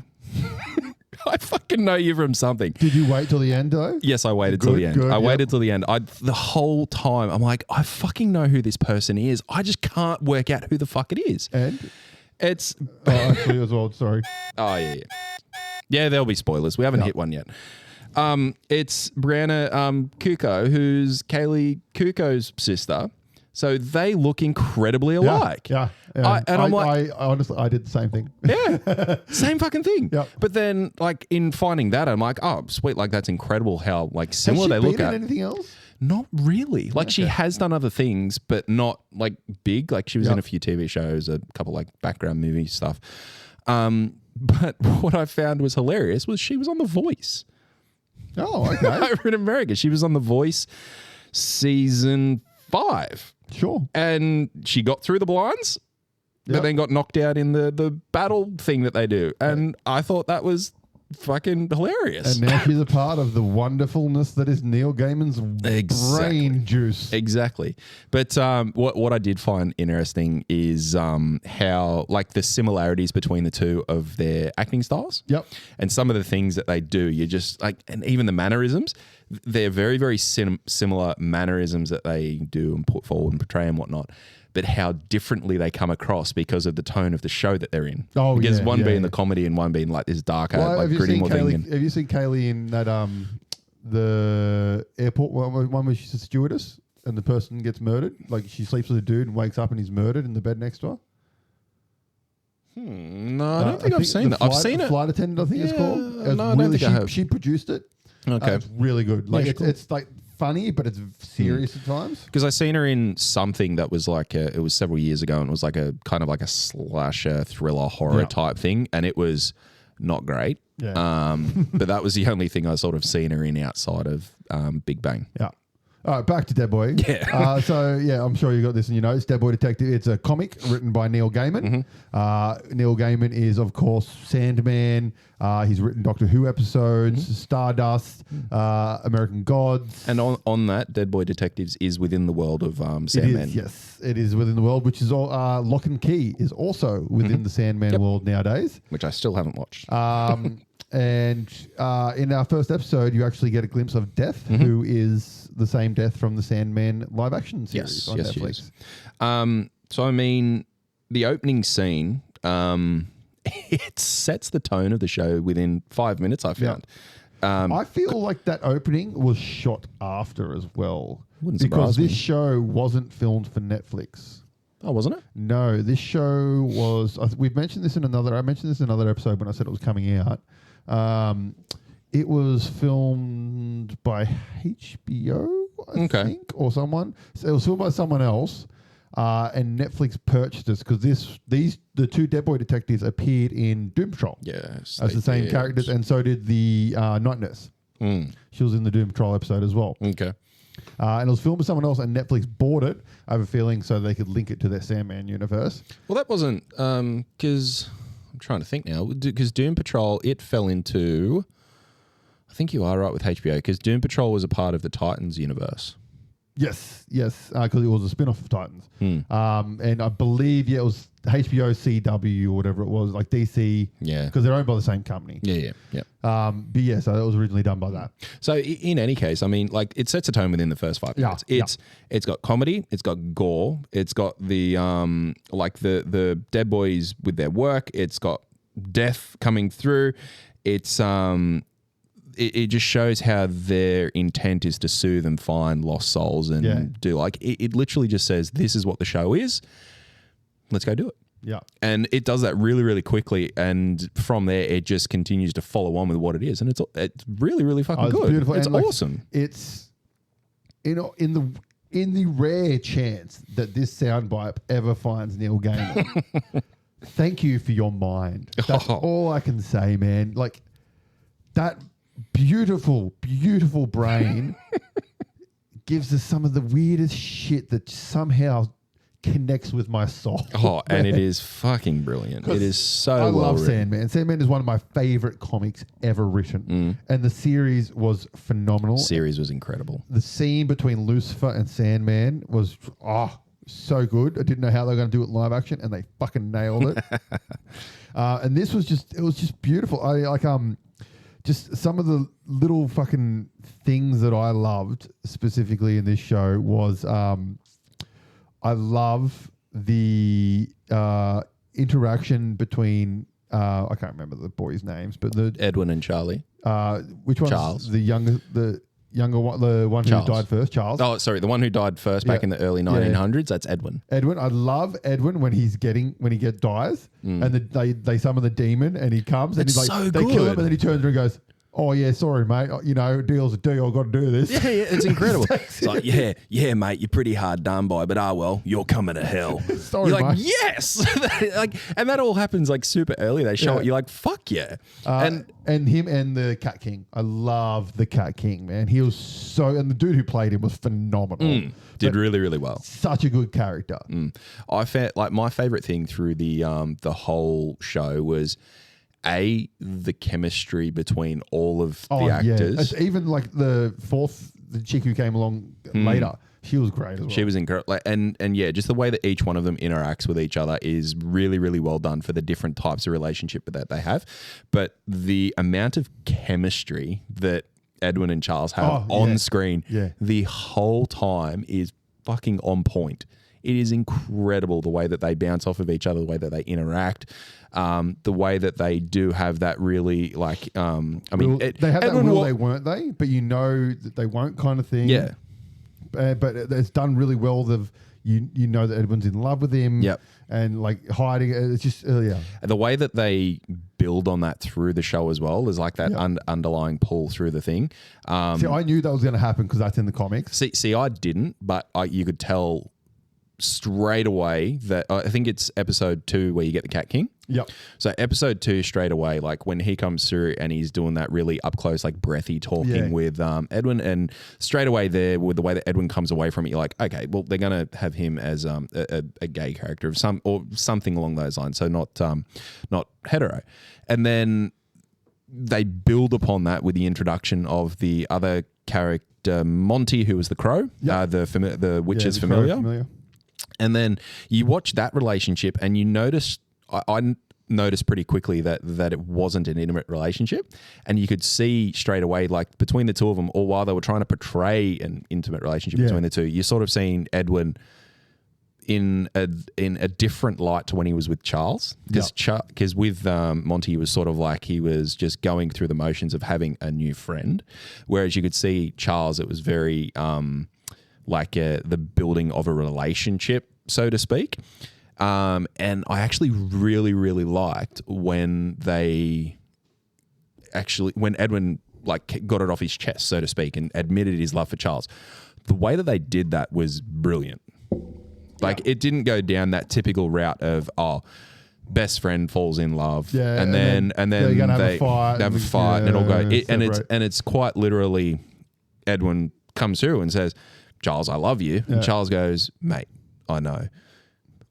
I fucking know you from something. Did you wait till the end though? Yes, I waited till the end. I waited till the end. The whole time, I'm like, I fucking know who this person is. I just can't work out who the fuck it is. And? It's... Oh, actually as well, sorry. Oh, yeah. Yeah, there'll be spoilers. We haven't hit one yet. It's Brianna Kuko, who's Kaylee Kuko's sister. So they look incredibly alike. Yeah. I'm like, I honestly, I did the same thing. Yeah, same fucking thing. Yep. But then, like, in finding that, I'm like, oh, sweet, like that's incredible how like similar they look at. Anything else? Not really. Like she has done other things, but not like big. Like she was in a few TV shows, a couple like background movie stuff. But what I found was hilarious was she was on The Voice. Oh, okay. Over in America, she was on The Voice season 5. Sure. And she got through the blinds, but then got knocked out in the battle thing that they do. And I thought that was fucking hilarious. And now she's a part of the wonderfulness that is Neil Gaiman's brain juice. Exactly. But what I did find interesting is how like the similarities between the two of their acting styles. Yep. And some of the things that they do, you just like, and even the mannerisms, they're very, very similar mannerisms that they do and put forward and portray and whatnot. But how differently they come across because of the tone of the show that they're in. Oh, because one being the comedy and one being like this darker, like gritty more thing. Have you seen Kaylee in that the airport one where she's a stewardess and the person gets murdered? Like she sleeps with a dude and wakes up and he's murdered in the bed next to her. No, I don't think I've seen that. I've seen it. Flight Attendant, I think it's called. No, I don't think I have. She produced it. Okay, it's really good. Like cool. it's like funny, but it's serious at times. Because I seen her in something that was like it was several years ago, and it was like a kind of like a slasher thriller horror type thing, and it was not great. Yeah. But that was the only thing I sort of seen her in outside of Big Bang. Yeah. All right, back to Dead Boy. Yeah. So, I'm sure you got this in your notes. Dead Boy Detective. It's a comic written by Neil Gaiman. Neil Gaiman is, of course, Sandman. He's written Doctor Who episodes, Stardust, American Gods. And on that, Dead Boy Detectives is within the world of Sandman. It is, yes. It is within the world, which is all. Lock and Key is also within the Sandman world nowadays. Which I still haven't watched. And in our first episode, you actually get a glimpse of Death, who is the same Death from the Sandman live action series on Netflix. So, I mean, the opening scene, it sets the tone of the show within 5 minutes, I found. I feel like that opening was shot after as well. Wouldn't surprise because me. This show wasn't filmed for Netflix. Oh, wasn't it? No, this show was... we've mentioned this in another... I mentioned this in another episode when I said it was coming out. It was filmed by HBO, I think, or someone. So it was filmed by someone else, and Netflix purchased this because the two Dead Boy detectives appeared in Doom Patrol. Yes, as the same characters, and so did the Night Nurse. She was in the Doom Patrol episode as well. Okay. And it was filmed with someone else, and Netflix bought it, I have a feeling, so they could link it to their Sandman universe. Well, that wasn't because I'm trying to think now. Because Doom Patrol, it fell into. I think you are right with HBO because Doom Patrol was a part of the Titans universe. Yes, because it was a spin-off of Titans. And I believe, it was HBO, CW, or whatever it was, like DC. Yeah. Because they're owned by the same company. Yeah. But yeah, so that was originally done by that. So in any case, I mean, like it sets a tone within the first 5 minutes. It's got comedy, it's got gore, it's got the like the dead boys with their work, it's got death coming through. It's It just shows how their intent is to soothe and find lost souls and do like it literally just says this is what the show is. Let's go do it. Yeah. And it does that really, really quickly. And from there, it just continues to follow on with what it is. And it's really, really fucking good. Beautiful. It's and awesome. It's, in the rare chance that this soundbite ever finds Neil Gaiman, thank you for your mind. That's all I can say, man. Like that beautiful, beautiful brain gives us some of the weirdest shit that somehow connects with my soul. And it is fucking brilliant. It is so I love written. Sandman. Sandman is one of my favorite comics ever written. And the series was phenomenal. The series was incredible. The scene between Lucifer and Sandman was so good. I didn't know how they were going to do it live action, and they fucking nailed it. And this was just beautiful. I like just some of the little fucking things that I loved specifically in this show was I love the interaction between I can't remember the boys' names, but the Edwin and Charlie. Which one's Charles. the younger one, the one Charles. who died first, Charles. Oh, sorry, the one who died first back in the early 1900s. That's Edwin. Edwin, I love Edwin when he dies, and they summon the demon, and he comes, and It's he's like, so they kill him, good. and then he turns around and goes, "Oh yeah, sorry mate, deal's a deal. I've got to do this." Yeah, it's incredible. It's like, yeah, mate, you're pretty hard done by, but well, you're coming to hell. Sorry, you're like, mate. yes, and that all happens like super early. They show it. You're like, fuck yeah, and him and the Cat King. I love the Cat King, man. He was and the dude who played him was phenomenal. did really, really well. Such a good character. I found like my favorite thing through the whole show was the chemistry between all of the actors. Yeah. Even like the chick who came along later, she was great as well. She was incredible. And yeah, just the way that each one of them interacts with each other is really, really well done for the different types of relationship that they have. But the amount of chemistry that Edwin and Charles have on screen the whole time is fucking on point. It is incredible the way that they bounce off of each other, the way that they interact, the way that they do have that really like. they have that will, they weren't they? But you know that they won't kind of thing. Yeah. But it's done really well. You know that Edwin's in love with him. Yep. And like hiding. It's just The way that they build on that through the show as well is like that underlying pull through the thing. See, I knew that was going to happen because that's in the comics. See, I didn't, but you could tell straight away that I think it's episode 2 where you get the Cat King. Yep. So episode 2 straight away, like when he comes through and he's doing that really up close, like breathy talking with Edwin, and straight away there with the way that Edwin comes away from it, you're like, okay, well they're gonna have him as a gay character of something along those lines, so not hetero, and then they build upon that with the introduction of the other character, Monty, who was the crow, the witch's familiar. And then you watch that relationship and you notice, I noticed pretty quickly that it wasn't an intimate relationship. And you could see straight away, like between the two of them, or while they were trying to portray an intimate relationship between the two, you're sort of seeing Edwin in a different light to when he was with Charles. Because with Monty, he was sort of like he was just going through the motions of having a new friend. Whereas you could see Charles, it was very... the building of a relationship, so to speak. And I actually really, really liked when Edwin got it off his chest, so to speak, and admitted his love for Charles. The way that they did that was brilliant. It didn't go down that typical route of, best friend falls in love, Yeah, and then they're gonna have a fight, have a fight, and it all goes. separate. And it's quite literally, Edwin comes through and says, "Charles, I love you," and Charles goes, "Mate, I know,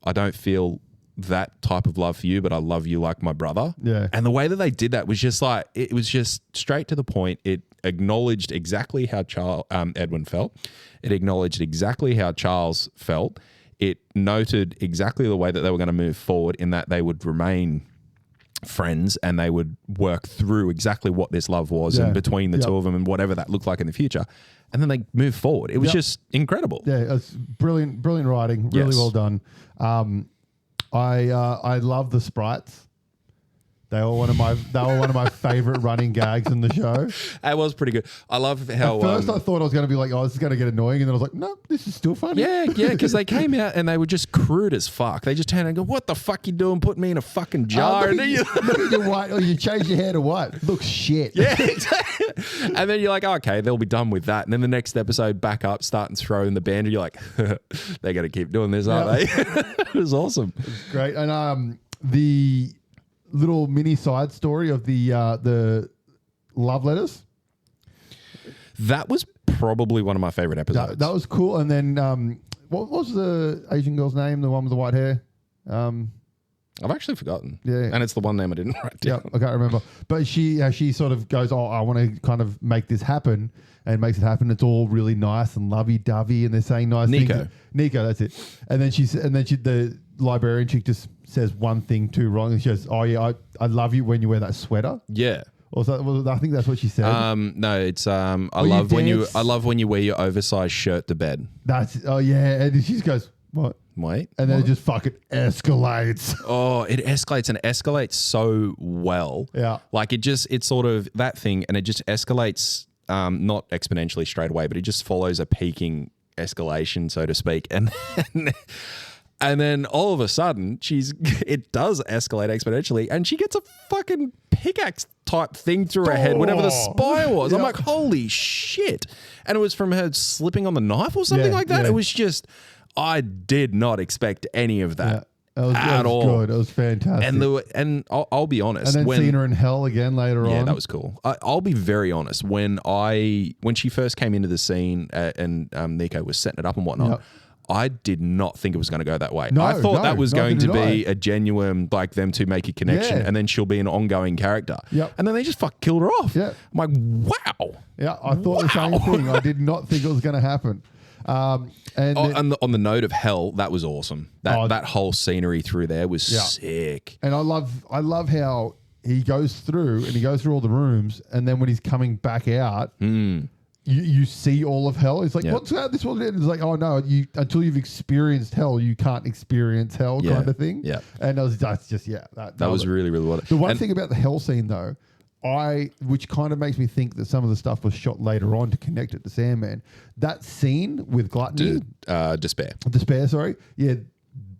I don't feel that type of love for you, but I love you like my brother." Yeah. And the way that they did that was just like, it was just straight to the point. It acknowledged exactly how Edwin felt. It acknowledged exactly how Charles felt. It noted exactly the way that they were going to move forward, in that they would remain friends and they would work through exactly what this love was and between the two of them and whatever that looked like in the future. And then they moved forward. It was just incredible. Yeah, it's brilliant writing. Really well done. I love the sprites. They were one of my favorite running gags in the show. It was pretty good. I love how. At first, I thought I was going to be like, "Oh, this is going to get annoying," and then I was like, "No, this is still funny." Yeah, because they came out and they were just crude as fuck. They just turned and go, "What the fuck you doing? Put me in a fucking jar." Look at your white, or you change your hair to white. Looks shit. Yeah, exactly. And then you're like, okay, they'll be done with that. And then the next episode, back up, start and throw in the band, and you're like, they're going to keep doing this, aren't they? It was awesome. Great. And the little mini side story of the love letters. That was probably one of my favorite episodes. That was cool. And then what was the Asian girl's name? The one with the white hair? I've actually forgotten. Yeah. And it's the one name I didn't write down. Yeah, I can't remember. But she sort of goes, "Oh, I want to kind of make this happen," and makes it happen. It's all really nice and lovey-dovey, and they're saying nice things. Nico, that's it. And then the librarian chick just says one thing too wrong, and she goes, "Oh yeah, I love you when you wear that sweater." Yeah. Or so, I think that's what she said. No, it's I love when you wear your oversized shirt to bed. And she just goes, "What?" Wait. And then it just fucking escalates. Oh, it escalates, and it escalates so well. Yeah. Like it's sort of that thing, and it just escalates not exponentially straight away, but it just follows a peaking escalation, so to speak. And then all of a sudden, it does escalate exponentially, and she gets a fucking pickaxe type thing through her head, whatever the spire was. I'm like, holy shit. And it was from her slipping on the knife or something like that. Yeah. It was just, I did not expect any of that. It was good. It was fantastic. And I'll be honest. And then seeing her in hell again later on. Yeah, that was cool. I'll be very honest. When she first came into the scene and Nico was setting it up and whatnot, I did not think it was going to go that way. I thought that was going to be a genuine, like them to make a connection, and then she'll be an ongoning character. Yep. And then they just killed her off. Yeah. I'm like, wow. Yeah, I thought the same thing. I did not think it was going to happen. On the note of hell, that was awesome. That whole scenery through there was sick. And I love how he goes through all the rooms, and then when he's coming back out, you see all of hell. It's like, what's that? This one. It's like, oh no, until you've experienced hell, you can't experience hell, kind of thing. Yeah. And that's just that was really, really what. The one thing about the hell scene though, which kind of makes me think that some of the stuff was shot later on to connect it to Sandman. That scene with Gluttony, Despair, sorry,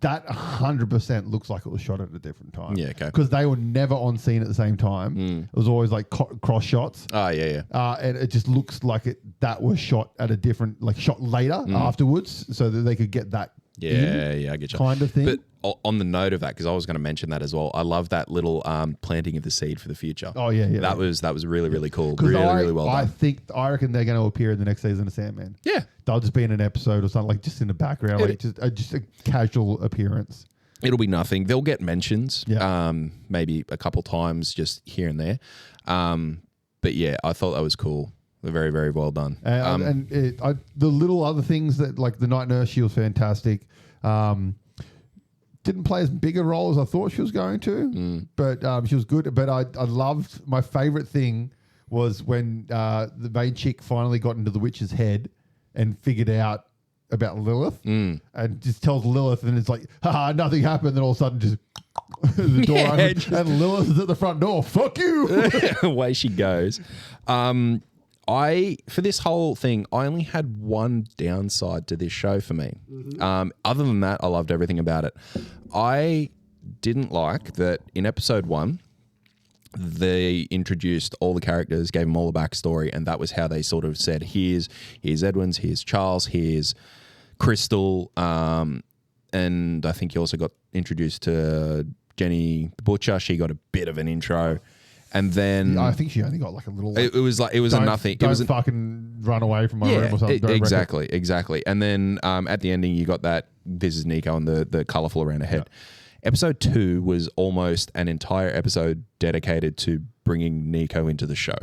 that 100% looks like it was shot at a different time. Yeah, okay. Because they were never on scene at the same time. It was always like cross shots. Oh, yeah. And it just looks like that was shot at a different, like shot later afterwards, so that they could get that. Yeah, I get you. Kind of thing. But on the note of that, because I was going to mention that as well, I love that little planting of the seed for the future. Oh yeah. That was really, really cool. Really well done. I reckon they're going to appear in the next season of Sandman. Yeah, they'll just be in an episode or something, like just in the background, like just a casual appearance. It'll be nothing. They'll get mentions. Yeah. Maybe a couple times just here and there. But yeah, I thought that was cool. They're very, very well done. The little other things that, like the Night Nurse, she was fantastic. Didn't play as big a role as I thought she was going to, but she was good. But I loved, my favorite thing was when the main chick finally got into the witch's head and figured out about Lilith and just tells Lilith, and it's like, haha, nothing happened. Then all of a sudden just the door opens and Lilith is at the front door. Fuck you. Away she goes. For this whole thing, I only had one downside to this show for me. Other than that, I loved everything about it. I didn't like that in episode 1, they introduced all the characters, gave them all a backstory, and that was how they sort of said, here's Edwin's, here's Charles, here's Crystal, and I think you also got introduced to Jenny the Butcher, she got a bit of an intro. And then I think she only got like a little. Like, it was a nothing. Don't It was fucking run away from my room or something. Exactly. And then at the ending, you got that. This is Nico and the colourful around her head. Yeah. Episode 2 was almost an entire episode dedicated to bringing Nico into the show.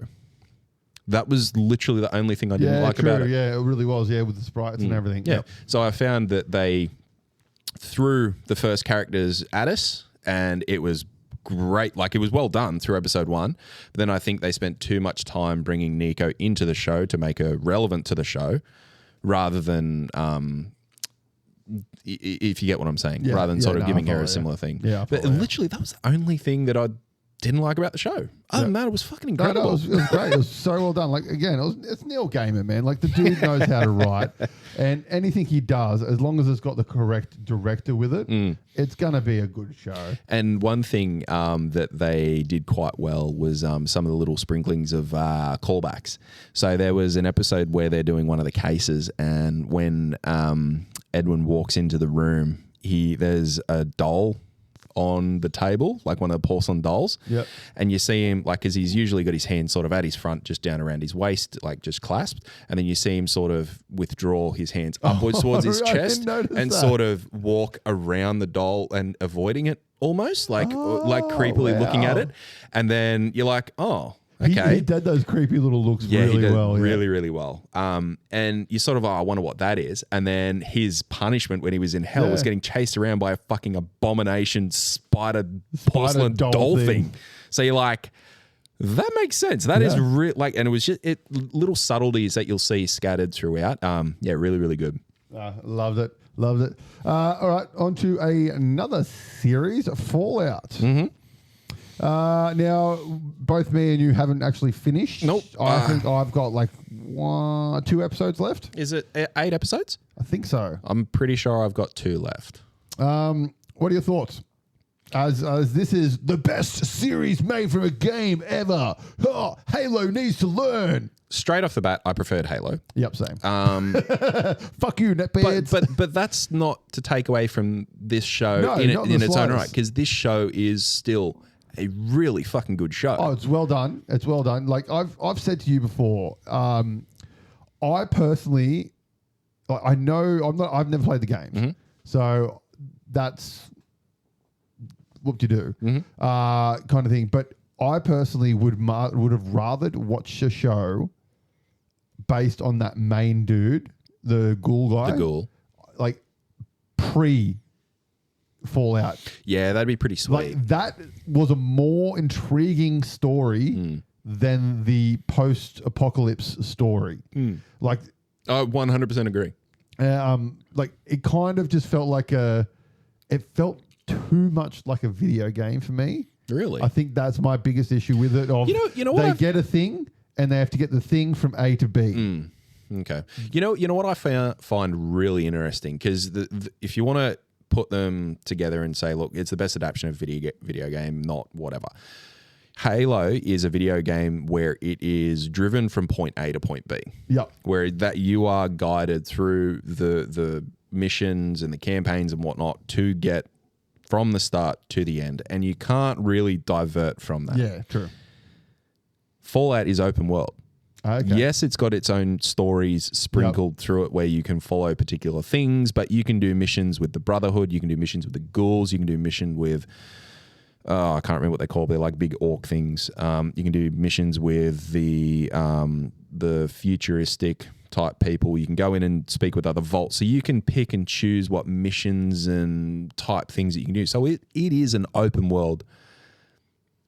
That was literally the only thing I didn't like about it. Yeah, it really was. Yeah, with the sprites and everything. Yeah. Yep. So I found that they threw the first characters at us, and it was great. Like, it was well done through episode 1. But then I think they spent too much time bringing Nico into the show to make her relevant to the show, rather than if you get what I'm saying, rather than sort of giving her a similar thing. Yeah, but literally that was the only thing that I didn't like about the show. Other than that, it was fucking incredible. No, it was great. It was so well done. Like, again, it's Neil Gaiman, man. Like, the dude knows how to write, and anything he does, as long as it's got the correct director with it, it's gonna be a good show. And one thing that they did quite well was some of the little sprinklings of callbacks. So there was an episode where they're doing one of the cases, and when Edwin walks into the room, there's a doll on the table, like one of the porcelain dolls. Yep. And you see him, like, because he's usually got his hand sort of at his front, just down around his waist, like just clasped. And then you see him sort of withdraw his hands upwards towards his chest and sort of walk around the doll and avoiding it almost, like creepily looking at it. And then you're like, oh, okay. He did those creepy little looks he really did well. Really, really well. And you sort of, I wonder what that is. And then his punishment when he was in hell was getting chased around by a fucking abomination spider porcelain doll thing. So you're like, that makes sense. That is like, and it was just little subtleties that you'll see scattered throughout. Really, really good. Loved it. All right, on to another series, Fallout. Mm-hmm. Now, both me and you haven't actually finished. Nope. I think I've got like 2 episodes left. Is it 8 episodes? I think so. I'm pretty sure I've got 2 left. What are your thoughts? As this is the best series made from a game ever. Oh, Halo needs to learn. Straight off the bat, I preferred Halo. Yep, same. Fuck you, netbeards. But that's not to take away from this show in its own right, because this show is still a really fucking good show. Oh, it's well done. It's well done. Like I've said to you before, I personally, like, I've never played the game, so that's what you do, kind of thing. But I personally would have rathered watched a show based on that main dude, the ghoul guy, like pre Fallout. Yeah, that'd be pretty sweet. Like, that was a more intriguing story than the post-apocalypse story. Like, I 100% agree. Like, it kind of just felt like it felt too much like a video game for me. Really? I think that's my biggest issue with it. You know what they get a thing and they have to get the thing from A to B. Okay. You know what I find really interesting, because if you want to put them together and say, look, it's the best adaptation of video game, not whatever. Halo is a video game where it is driven from point A to point B. Yep. Where that you are guided through the missions and the campaigns and whatnot to get from the start to the end, and you can't really divert from that. Yeah, true. Fallout is open world. Okay. Yes, it's got its own stories sprinkled through it where you can follow particular things, but you can do missions with the Brotherhood, you can do missions with the ghouls, you can do mission with, I can't remember what they call it, they're like big orc things. You can do missions with the futuristic type people. You can go in and speak with other vaults. So you can pick and choose what missions and type things that you can do. So it is an open world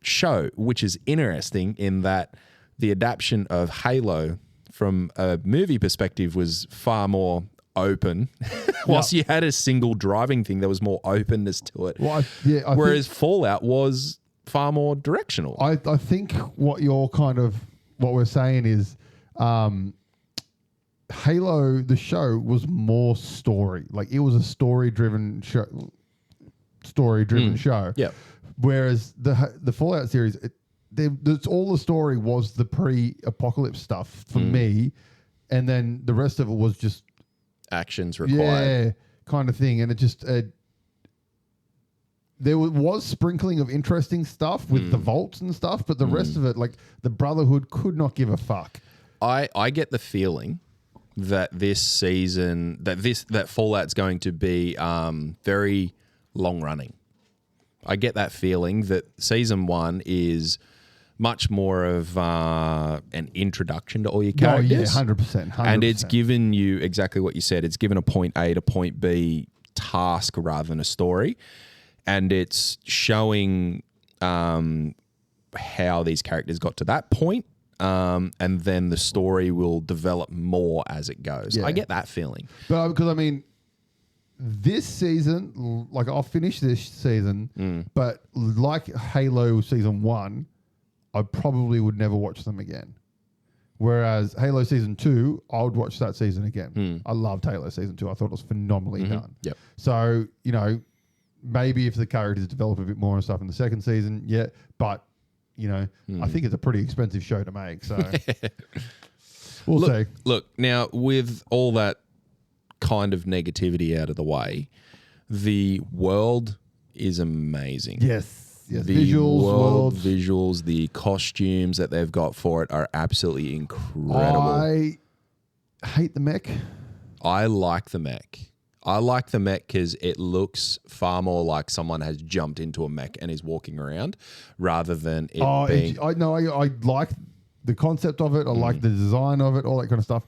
show, which is interesting in that the adaptation of Halo from a movie perspective was far more open. Whilst you had a single driving thing, there was more openness to it. Well, whereas Fallout was far more directional. I think what we're saying is Halo, the show, was more story. Like, it was a story-driven show. Yeah. Whereas the Fallout series, that's all the story was the pre-apocalypse stuff for me, and then the rest of it was just actions required, kind of thing. And it just there was sprinkling of interesting stuff with the vaults and stuff, but the rest of it, like the Brotherhood, could not give a fuck. I get the feeling that this season, that Fallout's going to be very long running. I get that feeling that season 1 is much more of an introduction to all your characters. Oh, yeah, 100%. And it's given you exactly what you said. It's given a point A to point B task rather than a story. And it's showing how these characters got to that point. And then the story will develop more as it goes. Yeah. I get that feeling. But because, I mean, this season, like I'll finish this season, but like Halo season 1, I probably would never watch them again. Whereas Halo season 2, I would watch that season again. I loved Halo season 2. I thought it was phenomenally done. Yep. So, you know, maybe if the characters develop a bit more and stuff in the second season, yeah. But, you know, I think it's a pretty expensive show to make. So we'll see. Look, now with all that kind of negativity out of the way, the world is amazing. Yes. The Visuals, visuals, the costumes that they've got for it are absolutely incredible. I hate the mech. I like the mech. I like the mech because it looks far more like someone has jumped into a mech and is walking around rather than it being... I like the concept of it. I like the design of it, all that kind of stuff.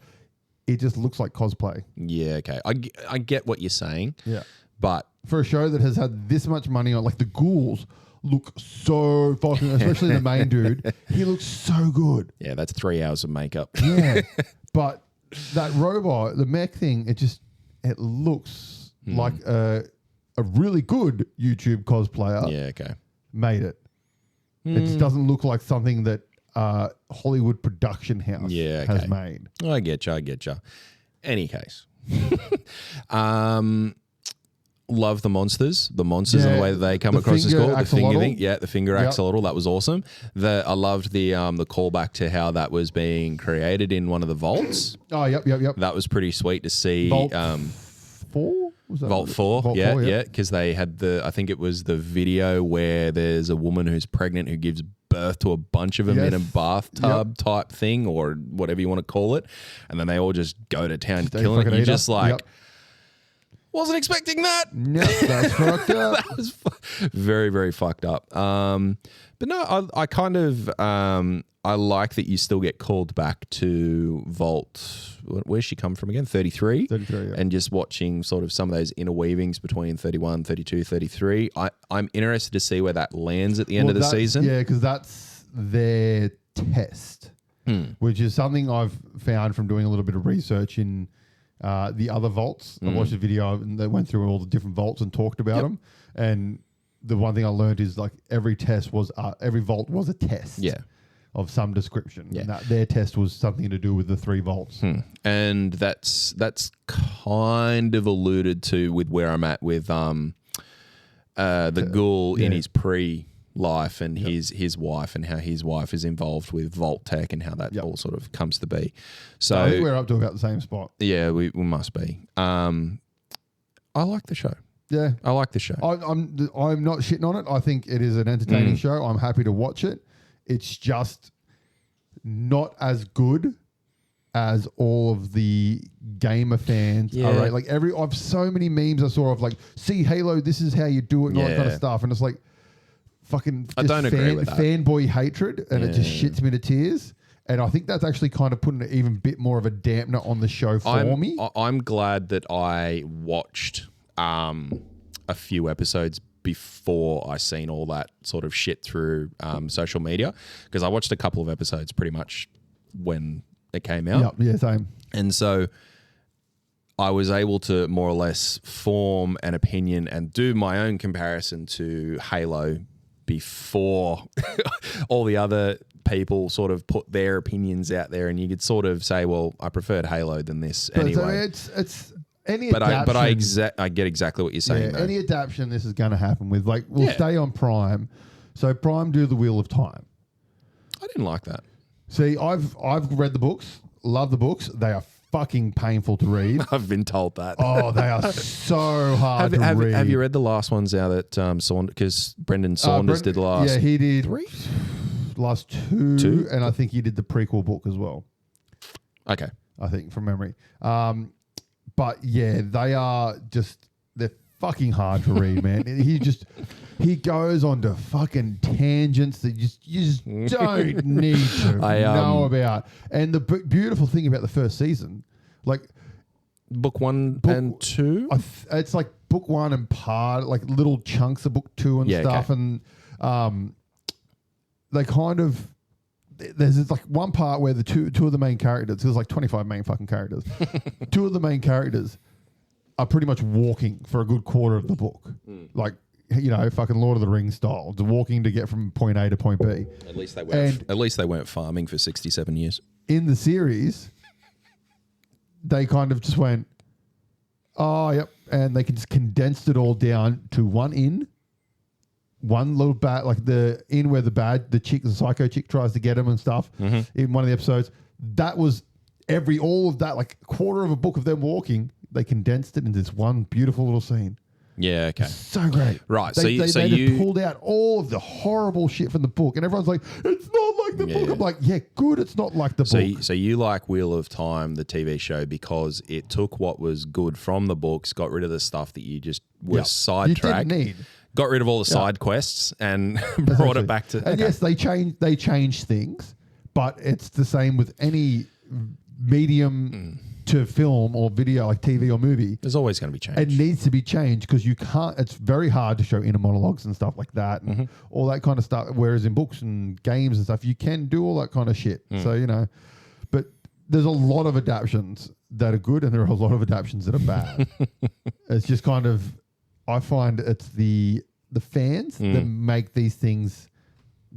It just looks like cosplay. Yeah, okay. I get what you're saying. Yeah. But... for a show that has had this much money on, like the ghouls look so fucking, especially the main dude, he looks so good. Yeah, that's 3 hours of makeup. Yeah. But that robot, the mech thing, it looks like a really good YouTube cosplayer. Yeah, okay. Made it. It just doesn't look like something that Hollywood production house has made. I get you. Any case. Love the monsters and the way that they come across as cool. The finger thing. Yeah, the finger axolotl. That was awesome. I loved the callback to how that was being created in one of the vaults. Oh, yep. That was pretty sweet to see. Vault 4? Was that Vault 4, yeah. Because they had I think it was the video where there's a woman who's pregnant who gives birth to a bunch of them in a bathtub type thing or whatever you want to call it. And then they all just go to town killing it. You're just like... wasn't expecting that. No, that's fucked up. That was very, very fucked up. But no, I kind of I like that you still get called back to Vault. Where's she come from again? 33? 33, yeah. And just watching sort of some of those interweavings between 31, 32, 33. I'm interested to see where that lands at the end of the season. Yeah, because that's their test, which is something I've found from doing a little bit of research in the other vaults. I watched a video and they went through all the different vaults and talked about them. And the one thing I learned is like every vault was a test of some description. Yeah. And that their test was something to do with the 3 vaults. And that's kind of alluded to with where I'm at with the ghoul in his pre-life and his wife and how his wife is involved with Vault Tech and how that all sort of comes to be. So I think we're up to about the same spot. Yeah, we must be. I like the show. Yeah, I like the show. I'm not shitting on it. I think it is an entertaining show. I'm happy to watch it. It's just not as good as all of the gamer fans are. Right? Like I've so many memes I saw of like, see Halo, this is how you do it and all that kind of stuff. And it's like fucking I don't agree with that. Fanboy hatred, and it just shits me to tears. And I think that's actually kind of putting an even bit more of a dampener on the show for me. I'm glad that I watched a few episodes before I seen all that sort of shit through social media, because I watched a couple of episodes pretty much when it came out. Yeah, same. And so I was able to more or less form an opinion and do my own comparison to Halo before all the other people sort of put their opinions out there, and you could sort of say, well, I preferred Halo than this anyway. So it's any but adaptation. I get exactly what you're saying. Yeah, any adaptation this is going to happen with. Like, we'll stay on Prime. So Prime do the Wheel of Time. I didn't like that. See, I've read the books, love the books. They are fucking painful to read. I've been told that. Oh, they are so hard to read. Have you read the last ones now that Saunders, because Brendan Saunders did the last? Yeah, he did 3? Last two, and I think he did the prequel book as well. Okay. I think from memory. But yeah, they're fucking hard to read, man. He goes on to fucking tangents that you just don't need to know about. And the beautiful thing about the first season, like book 1 and 2? It's like book 1 and part, like little chunks of book 2 and stuff. Okay. And they kind of, there's this like one part where the two of the main characters, there's like 25 main fucking characters. 2 of the main characters are pretty much walking for a good quarter of the book. Like, you know, fucking Lord of the Rings style. They're walking to get from point A to point B. At least they weren't farming for 67 years. In the series, they kind of just went, oh, yep. And they just condensed it all down to one little bad, like the inn where the psycho chick tries to get him and stuff in one of the episodes. That was all of that, like a quarter of a book of them walking. They condensed it into this one beautiful little scene. Yeah, okay. So great. Right. They just pulled out all of the horrible shit from the book, and everyone's like, it's not like the book. I'm like, yeah, good, it's not like the book. So you like Wheel of Time, the TV show, because it took what was good from the books, got rid of the stuff that you just were sidetracked. You didn't need. Got rid of all the side quests and brought it back to... And yes, they changed things, but it's the same with any medium to film or video, like TV or movie. There's always going to be change. It needs to be changed because you can't... It's very hard to show inner monologues and stuff like that and all that kind of stuff, whereas in books and games and stuff, you can do all that kind of shit. So, you know... But there's a lot of adaptions that are good and there are a lot of adaptions that are bad. It's just kind of... I find it's the fans that make these things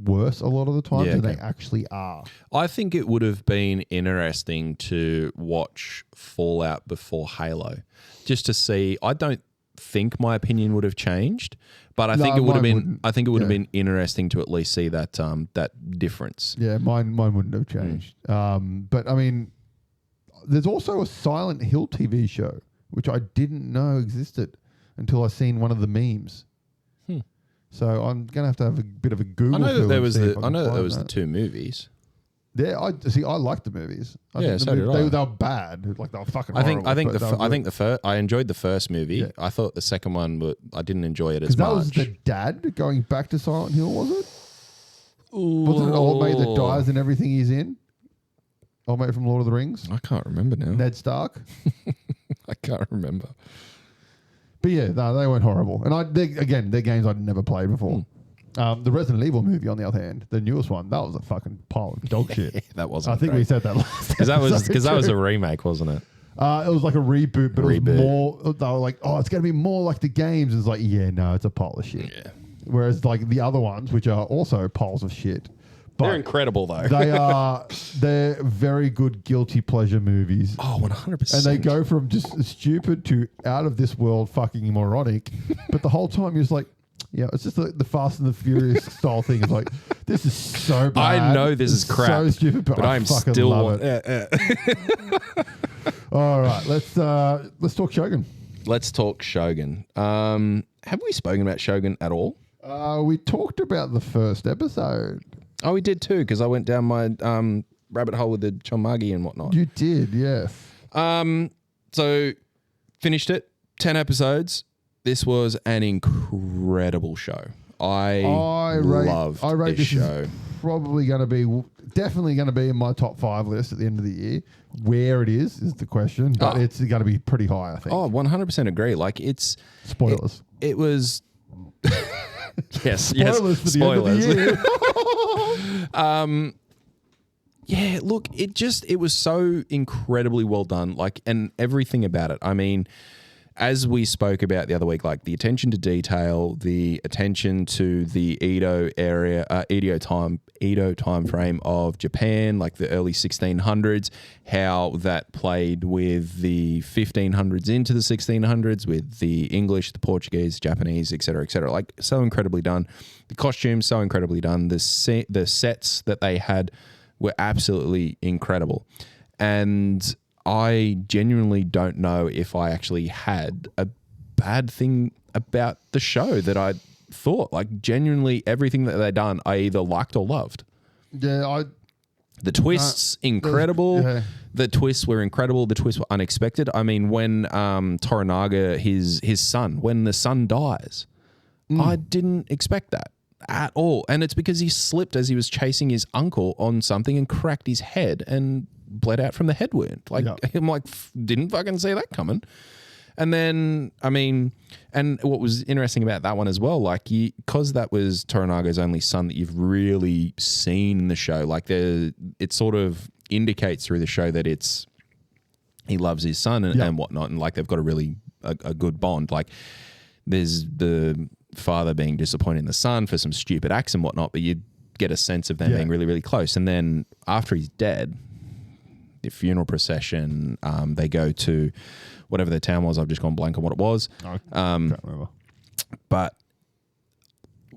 worse a lot of the time than they actually are. I think it would have been interesting to watch Fallout before Halo, just to see. I don't think my opinion would have changed, but I think it would have been. Wouldn't. I think it would have been interesting to at least see that that difference. Yeah, mine wouldn't have changed. But I mean, there's also a Silent Hill TV show which I didn't know existed until I seen one of the memes. So I'm gonna have a bit of a Google. I know that there was the 2 movies. Yeah, I liked the movies. I think they were bad. Like they were fucking. I think I enjoyed the first movie. Yeah. I thought the second one, I didn't enjoy it as much. That was the dad going back to Silent Hill, was it? Was it an old mate that dies in everything he's in? Old mate from Lord of the Rings. I can't remember now. Ned Stark. I can't remember. But yeah, no, they weren't horrible. And they're games I'd never played before. The Resident Evil movie, on the other hand, the newest one, that was a fucking pile of dog shit. That wasn't. I think we said that last. Because that was a remake, wasn't it? It was like a reboot, but it was more. They were like, oh, it's going to be more like the games. It's like, yeah, no, it's a pile of shit. Yeah. Whereas like the other ones, which are also piles of shit. They're incredible though. They're very good guilty pleasure movies. Oh, 100%. And they go from just stupid to out of this world fucking moronic. But the whole time you're just like, yeah, it's just the Fast and the Furious style thing. It's like, this is so bad. I know this is crap. So stupid, but I fucking still love it. All right, let's talk Shogun. Let's talk Shogun. Have we spoken about Shogun at all? We talked about the first episode. Oh, we did too, because I went down my rabbit hole with the chonmagi and whatnot. You did, yes. So finished it, 10 episodes. This was an incredible show. I rate this show. Probably going to be, definitely going to be in my top 5 list at the end of the year. Where it is the question, but it's going to be pretty high, I think. Oh, 100% agree. Like it's... Spoilers. It was... yes, spoilers for the end of the year. Yeah, look, it was so incredibly well done, like, and everything about it. I mean, as we spoke about the other week, like the attention to detail, the attention to the Edo time frame of Japan, like the early 1600s, how that played with the 1500s into the 1600s with the English, the Portuguese, Japanese, etc., etc. Like so incredibly done. The costumes so incredibly done. The sets that they had were absolutely incredible. And I genuinely don't know if I actually had a bad thing about the show that I thought. Like, genuinely, everything that they done, I either liked or loved. Yeah, the twists, incredible. Yeah. The twists were incredible. The twists were unexpected. I mean, when Toranaga, his son, when the son dies, I didn't expect that at all. And it's because he slipped as he was chasing his uncle on something and cracked his head and bled out from the head wound. Like, I'm like, didn't fucking see that coming. And then, I mean, and what was interesting about that one as well, like, because that was Toranaga's only son that you've really seen in the show, like, it sort of indicates through the show that he loves his son and whatnot, and like they've got a good bond. Like, there's the father being disappointed in the son for some stupid acts and whatnot, but you get a sense of them being really, really close. And then after he's dead, the funeral procession, they go to whatever the town was. I've just gone blank on what it was. I can't remember. But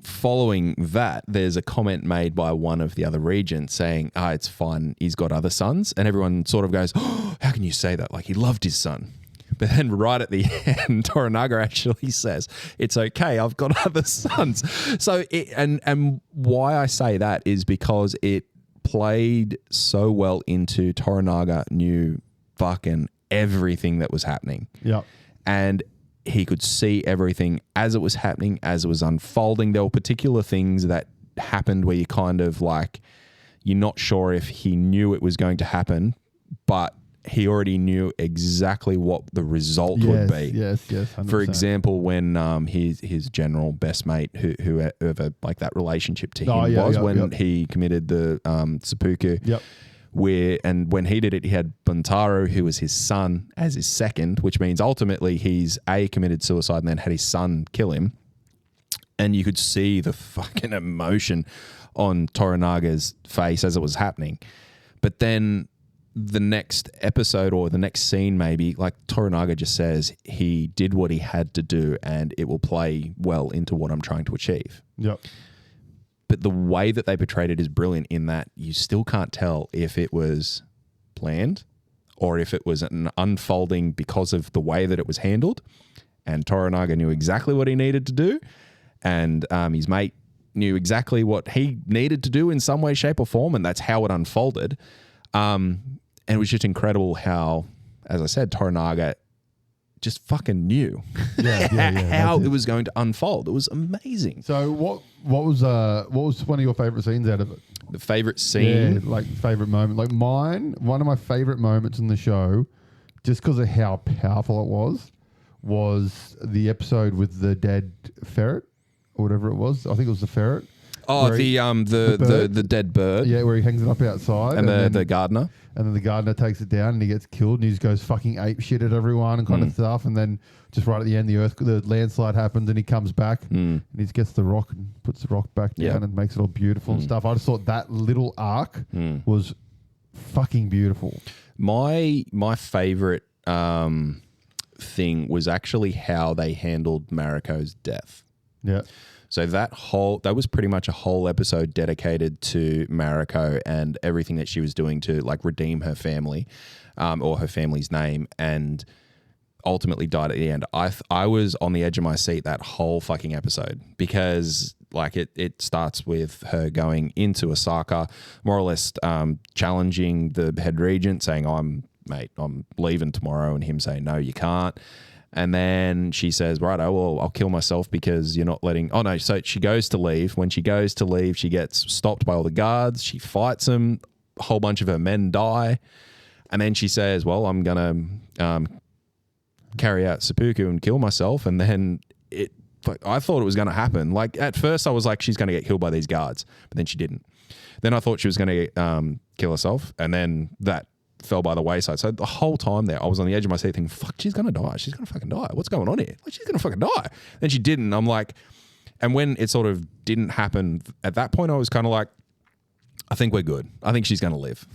following that, there's a comment made by one of the other regents saying, it's fine, he's got other sons. And everyone sort of goes, oh, how can you say that? Like, he loved his son. But then right at the end, Toranaga actually says, it's okay, I've got other sons. So, and why I say that is because it played so well into Toranaga knew fucking everything that was happening. Yeah. And he could see everything as it was happening, as it was unfolding. There were particular things that happened where you kind of like, you're not sure if he knew it was going to happen, but he already knew exactly what the result would be. Yes, 100%. For example, when his general best mate, whoever like that relationship to him he committed the seppuku. Yep. When he did it, he had Buntaro, who was his son, as his second, which means ultimately he's committed suicide and then had his son kill him. And you could see the fucking emotion on Toranaga's face as it was happening. But then the next episode or the next scene, maybe, like Toranaga just says he did what he had to do and it will play well into what I'm trying to achieve. Yep. But the way that they portrayed it is brilliant in that you still can't tell if it was planned or if it was an unfolding because of the way that it was handled. And Toranaga knew exactly what he needed to do. And his mate knew exactly what he needed to do in some way, shape or form. And that's how it unfolded. And it was just incredible how, as I said, Toranaga just fucking knew how it was going to unfold. It was amazing. So what was one of your favorite scenes out of it? The favorite scene? Yeah, like favorite moment. Like mine, one of my favorite moments in the show, just because of how powerful it was the episode with the dead ferret or whatever it was. I think it was the ferret. Oh, the dead bird. Yeah, where he hangs it up outside. And then the gardener. And then the gardener takes it down and he gets killed and he just goes fucking ape shit at everyone and kind of stuff. And then just right at the end, the landslide happens and he comes back and he just gets the rock and puts the rock back down and makes it all beautiful and stuff. I just thought that little arc was fucking beautiful. My favorite thing was actually how they handled Mariko's death. Yeah. So that was pretty much a whole episode dedicated to Mariko and everything that she was doing to like redeem her family, or her family's name, and ultimately died at the end. I was on the edge of my seat that whole fucking episode because like it starts with her going into Osaka, more or less challenging the head regent, saying, I'm leaving tomorrow, and him saying, no, you can't. And then she says, right, I'll kill myself because you're not letting... Oh, no. So she goes to leave. When she goes to leave, she gets stopped by all the guards. She fights them. A whole bunch of her men die. And then she says, well, I'm going to carry out seppuku and kill myself. And then I thought it was going to happen. Like, at first, I was like, she's going to get killed by these guards. But then she didn't. Then I thought she was going to kill herself. And then that fell by the wayside. So the whole time there, I was on the edge of my seat thinking, fuck, she's going to die. She's going to fucking die. What's going on here? Like, she's going to fucking die. Then she didn't. I'm like, and when it sort of didn't happen, at that point, I was kind of like, I think we're good. I think she's going to live.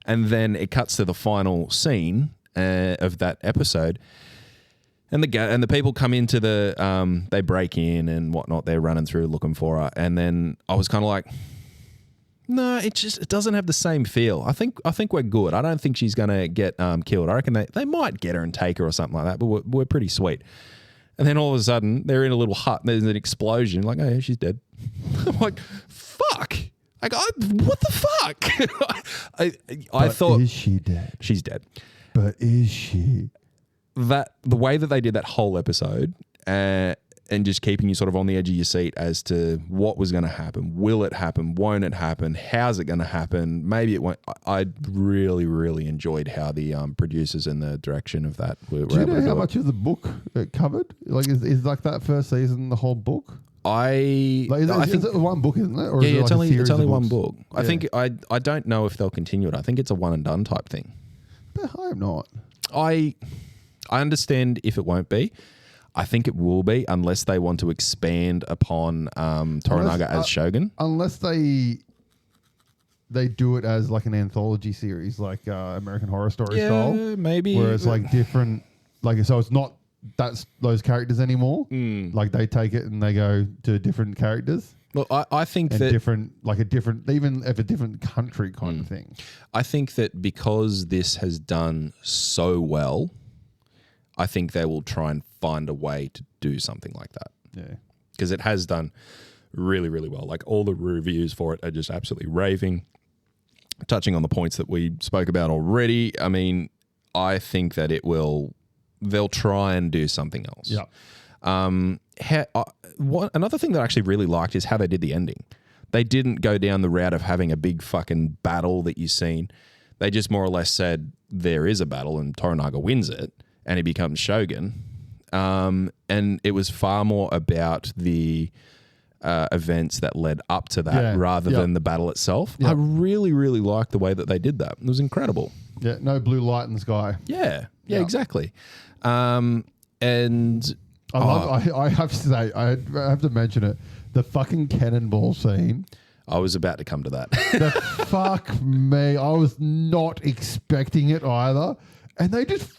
And then it cuts to the final scene of that episode. And the people come into they break in and whatnot. They're running through looking for her. And then I was kind of like, No, it doesn't have the same feel. I think we're good. I don't think she's going to get killed. I reckon they might get her and take her or something like that, but we're pretty sweet. And then all of a sudden, they're in a little hut and there's an explosion. Like, oh yeah, she's dead. I'm like, fuck. Like, what the fuck? I thought, is she dead? She's dead. But is she? The way that they did that whole episode, and just keeping you sort of on the edge of your seat as to what was going to happen. Will it happen? Won't it happen? How's it going to happen? Maybe it won't. I really, really enjoyed how the producers and the direction of that were Do you able know to how do much of the book it covered? Like, is like that first season the whole book? I think it's one book, isn't it? Or yeah, is it it's like only of one books? book. I think I don't know if they'll continue it. I think it's a one and done type thing. But I am not. I understand if it won't be. I think it will be unless they want to expand upon Toranaga as Shogun. Unless they do it as like an anthology series, like American Horror Story style. Maybe. Where it's like different, like, so it's not those characters anymore. Like they take it and they go to different characters. Well, I think and that even if a different country kind of thing. I think that because this has done so well, I think they will try and find a way to do something like that. Yeah. Because it has done really, really well. Like all the reviews for it are just absolutely raving. Touching on the points that we spoke about already, I mean, I think that they'll try and do something else. Yeah. Another thing that I actually really liked is how they did the ending. They didn't go down the route of having a big fucking battle that you've seen. They just more or less said there is a battle and Toranaga wins it and he becomes Shogun. And it was far more about the events that led up to that rather than the battle itself. I really, really liked the way that they did that. It was incredible. Yeah, no blue light in the sky. Yeah, exactly. And I have to say, I have to mention it. The fucking cannonball scene. I was about to come to that. Fuck me. I was not expecting it either. And they just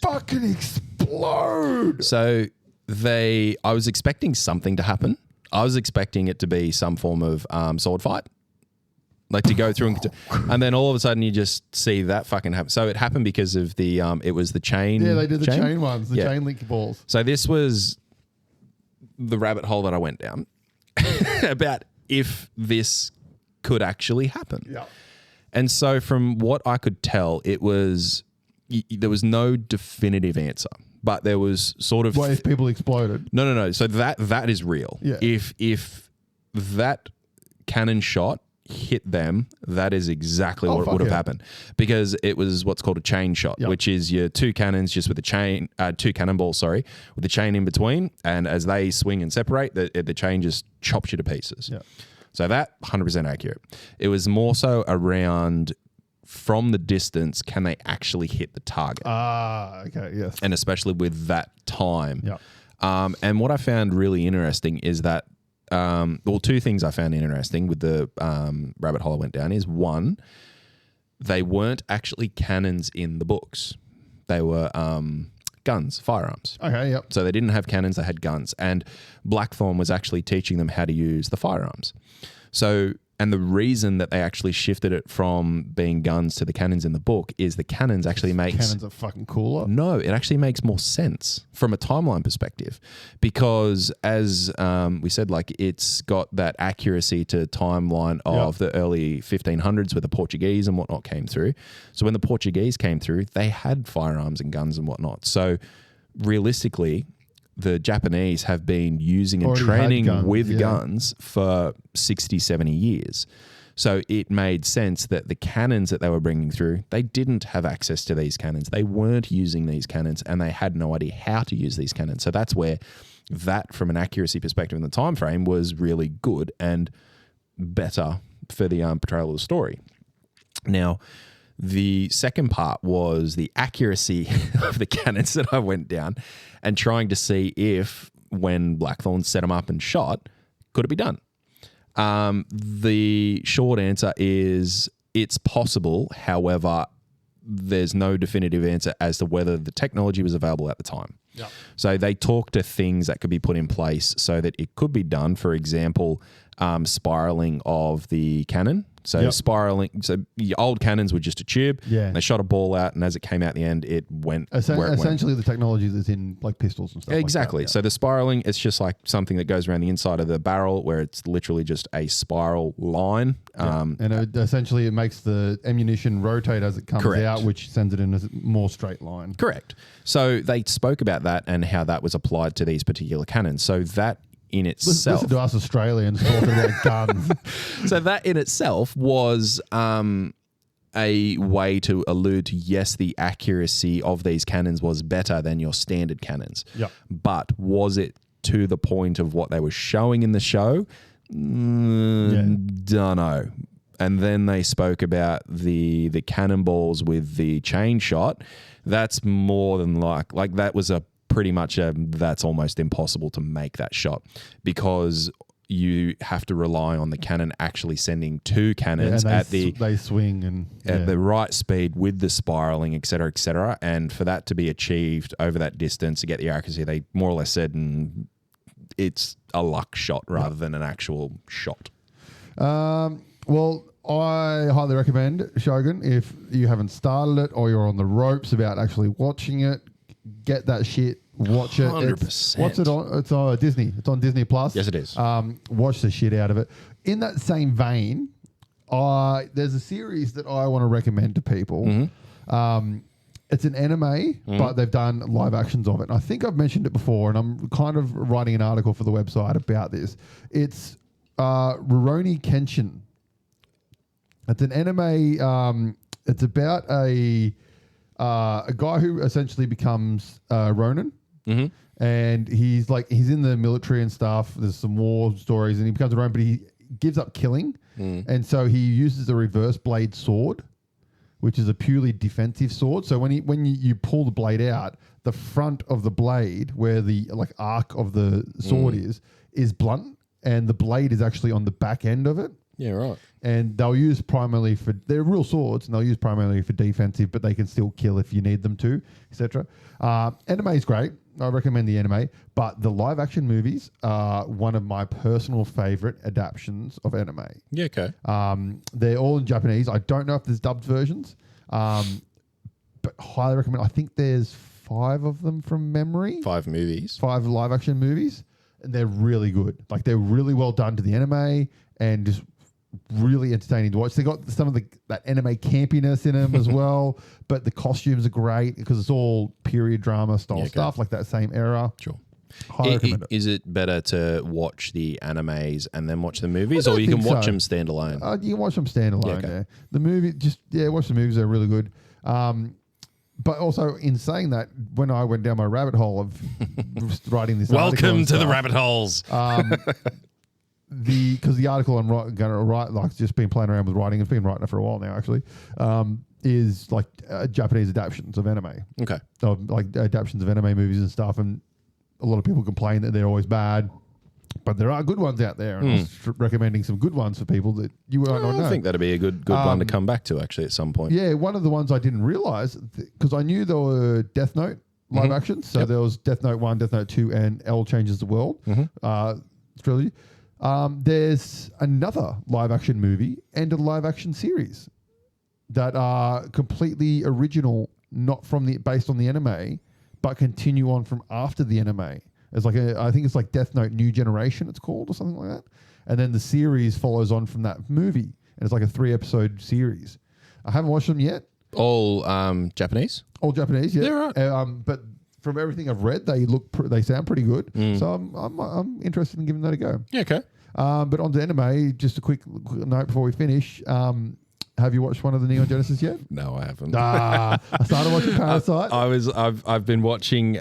fucking explode. So I was expecting something to happen. I was expecting it to be some form of sword fight. Like to go through and then all of a sudden you just see that fucking happen. So it happened because of the it was the chain. Yeah, they did the chain ones, the chain link balls. So this was the rabbit hole that I went down about if this could actually happen. Yeah. And so from what I could tell, there was no definitive answer, but there was sort of... What if people exploded? No. So that is real. Yeah. If that cannon shot hit them, that is exactly what would have happened, because it was what's called a chain shot, which is your two cannons just with a chain, two cannonballs, with the chain in between, and as they swing and separate, the chain just chops you to pieces. Yeah. So that 100% accurate. It was more so around from the distance, can they actually hit the target? Okay, yes. And especially with that time. Yeah. And what I found really interesting is that two things I found interesting with the rabbit hole I went down is, one, they weren't actually cannons in the books. They were guns, firearms. Okay, yep. So they didn't have cannons, they had guns. And Blackthorn was actually teaching them how to use the firearms. So, and the reason that they actually shifted it from being guns to the cannons in the book is the cannons actually Cannons are fucking cooler. No, it actually makes more sense from a timeline perspective, because as we said, like, it's got that accuracy to timeline of the early 1500s where the Portuguese and whatnot came through. So when the Portuguese came through, they had firearms and guns and whatnot. So realistically, the Japanese have been using and training with guns for 60, 70 years. So it made sense that the cannons that they were bringing through, they didn't have access to these cannons. They weren't using these cannons, and they had no idea how to use these cannons. So that's where that, from an accuracy perspective in the time frame, was really good and better for the portrayal of the story. Now, the second part was the accuracy of the cannons that I went down and trying to see if, when Blackthorn set them up and shot, could it be done? The short answer is it's possible. However, there's no definitive answer as to whether the technology was available at the time. Yeah. So they talked to things that could be put in place so that it could be done. For example, spiraling of the cannon So spiraling. So your old cannons were just a tube. Yeah. And they shot a ball out, and as it came out the end, it went where it went. Essentially, the technology that's in like pistols and stuff. Exactly. Like that, So the spiraling, it's just like something that goes around the inside of the barrel, where it's literally just a spiral line. And essentially, it makes the ammunition rotate as it comes out, which sends it in a more straight line. Correct. So they spoke about that and how that was applied to these particular cannons. So that in itself, listen to us Australians talking about guns. So that in itself was a way to allude to, yes, the accuracy of these cannons was better than your standard cannons. Yep. But was it to the point of what they were showing in the show? Don't know. And then they spoke about the cannonballs with the chain shot. That's more than like that was a pretty much that's almost impossible to make that shot, because you have to rely on the cannon actually sending two cannons they swing and at the right speed with the spiraling, et cetera, and for that to be achieved over that distance to get the accuracy, they more or less said it's a luck shot rather than an actual shot. Well, I highly recommend Shogun. If you haven't started it or you're on the ropes about actually watching it, get that shit. Watch it. 100%. What's it on? It's on Disney. It's on Disney Plus. Yes, it is. Watch the shit out of it. In that same vein, there's a series that I want to recommend to people. Mm-hmm. It's an anime, but they've done live actions of it. And I think I've mentioned it before, and I'm kind of writing an article for the website about this. It's Rurouni Kenshin. It's an anime. It's about a guy who essentially becomes Ronin. Mm-hmm. And he's in the military and stuff. There's some war stories, and he becomes a Ronin, but he gives up killing. And so he uses a reverse blade sword, which is a purely defensive sword. So when you pull the blade out, the front of the blade, where the arc of the sword is blunt, and the blade is actually on the back end of it. Yeah, right. And they'll use primarily they're real swords, and they'll use primarily for defensive, but they can still kill if you need them to, etc. Anime is great. I recommend the anime, but the live action movies are one of my personal favorite adaptations of anime. Yeah, okay. They're all in Japanese. I don't know if there's dubbed versions, but highly recommend. I think there's 5 of them from memory. 5 movies. 5 live action movies, and they're really good. Like, they're really well done to the anime and just really entertaining to watch. They got some of that anime campiness in them as well, but the costumes are great because it's all period drama style stuff, like that same era. Sure. Highly recommend it. Is it better to watch the animes and then watch the movies, or you can watch them standalone? You can watch them standalone. Yeah, okay. Yeah. The movie, watch the movies. They're really good. But also, in saying that, when I went down my rabbit hole of writing this, welcome to the rabbit holes. Because the article I'm going to write, like, just been playing around with writing, it's been writing it for a while now, actually, is like Japanese adaptations of anime. Okay. Of like adaptations of anime movies and stuff, and a lot of people complain that they're always bad, but there are good ones out there, and I was recommending some good ones for people that you might not know. I think that'd be a good one to come back to, actually, at some point. Yeah, one of the ones I didn't realize, because I knew there were Death Note live actions, so there was Death Note 1, Death Note 2, and L Changes the World trilogy. There's another live action movie and a live action series that are completely original, not based on the anime, but continue on from after the anime. It's like I think it's like Death Note New Generation, it's called, or something like that. And then the series follows on from that movie, and it's like a 3-episode series. I haven't watched them yet. All Japanese? All Japanese, yeah. They're right. But from everything I've read, they sound pretty good. So I'm interested in giving that a go. Yeah, okay. But on to anime, just a quick note before we finish. Have you watched one of the Neon Genesis yet? No, I haven't. I started watching Parasite. I've been watching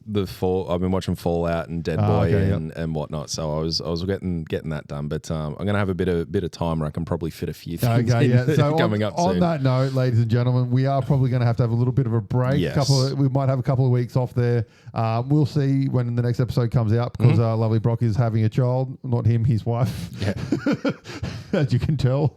I've been watching Fallout and Dead Boy and whatnot. So I was getting that done. But I'm gonna have a bit of time where I can probably fit a few things in so coming up soon. On that note, ladies and gentlemen, we are probably going to have a little bit of a break. Yes. We might have a couple of weeks off there. We'll see when the next episode comes out, because lovely Brock is having a child. Not him, his wife. Yeah. As you can tell.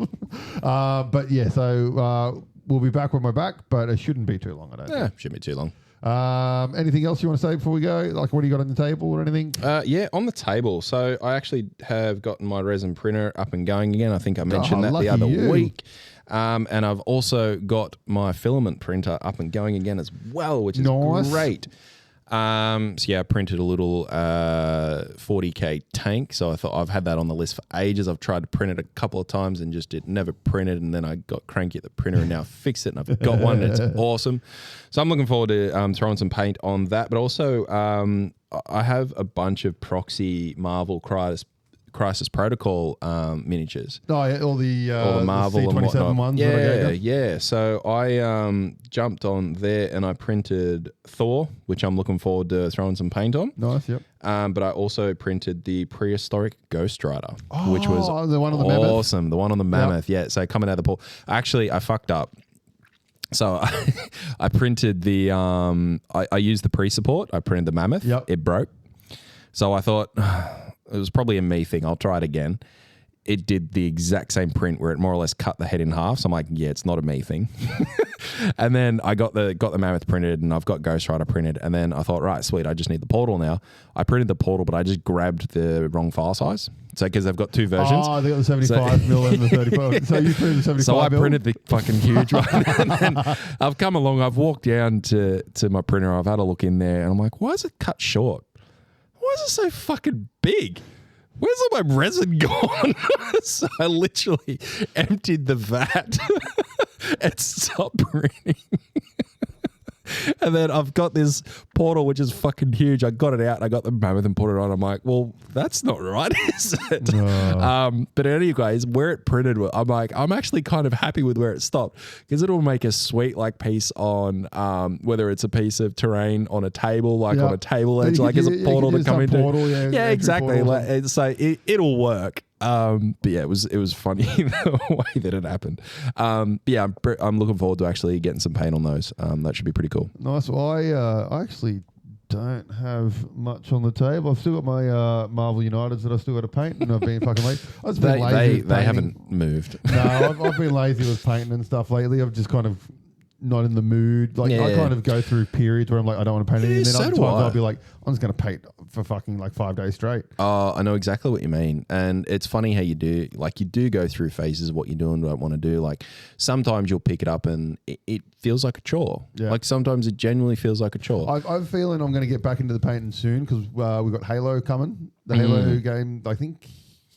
But yeah, so we'll be back when we're back, but it shouldn't be too long, I don't think. Shouldn't be too long. Anything else you want to say before we go? Like, what do you got on the table or anything? Yeah, on the table. So I actually have gotten my resin printer up and going again. I think I mentioned that the other week. And I've also got my filament printer up and going again as well, which is great. So yeah, I printed a little 40K tank. So I thought I've had that on the list for ages. I've tried to print it a couple of times and just never printed. And then I got cranky at the printer and now fixed it and I've got one and it's awesome. So I'm looking forward to throwing some paint on that. But also I have a bunch of proxy Marvel Crisis Protocol miniatures. Oh, yeah, all the Marvel the C-27 and ones. Yeah. So I jumped on there and I printed Thor, which I'm looking forward to throwing some paint on. Nice, yep. But I also printed the prehistoric Ghost Rider, which was the one on the awesome. Mammoth. The one on the Mammoth, yeah. So coming out of the pool. Actually, I fucked up. So I printed the, I used the pre-support. I printed the Mammoth. Yep. It broke. So I thought... it was probably a me thing. I'll try it again. It did the exact same print where it more or less cut the head in half. So I'm like, yeah, it's not a me thing. And then I got the Mammoth printed and I've got Ghost Rider printed. And then I thought, right, sweet, I just need the portal now. I printed the portal, but I just grabbed the wrong file size. So because they've got two versions. Oh, they got the 75 mil and the 35. So you printed the 75 So I mil? printed the fucking huge one. And then I've come along, I've walked down to my printer, I've had a look in there and I'm like, why is it cut short? Why is it so fucking big? Where's all my resin gone? So I literally emptied the vat and stopped printing. And then I've got this portal, which is fucking huge. I got it out. I got the Mammoth and put it on. I'm like, well, that's not right, is it? No. But anyways, where it printed, I'm like, I'm actually kind of happy with where it stopped because it'll make a sweet like piece on whether it's a piece of terrain on a table, like on a table edge, like as a portal to come into. Portal, yeah, exactly. Like, so it'll work. But yeah, it was funny the way that it happened. But yeah, I'm looking forward to actually getting some paint on those. That should be pretty cool. Nice. Well, I actually don't have much on the table. I've still got my Marvel Uniteds that I've still got to paint, and I've been fucking late. I've just been lazy. They haven't moved. No, I've been lazy with painting and stuff lately. I've just kind of not in the mood. Like I kind of go through periods where I'm like, I don't want to paint anything. And then other times I'll be like, I'm just going to paint for fucking like 5 days straight. Oh, I know exactly what you mean. And it's funny how you do go through phases of what you do and don't want to do. Like sometimes you'll pick it up and it feels like a chore. Yeah. Like sometimes it genuinely feels like a chore. I'm feeling I'm going to get back into the painting soon because we've got Halo coming. The Halo game, I think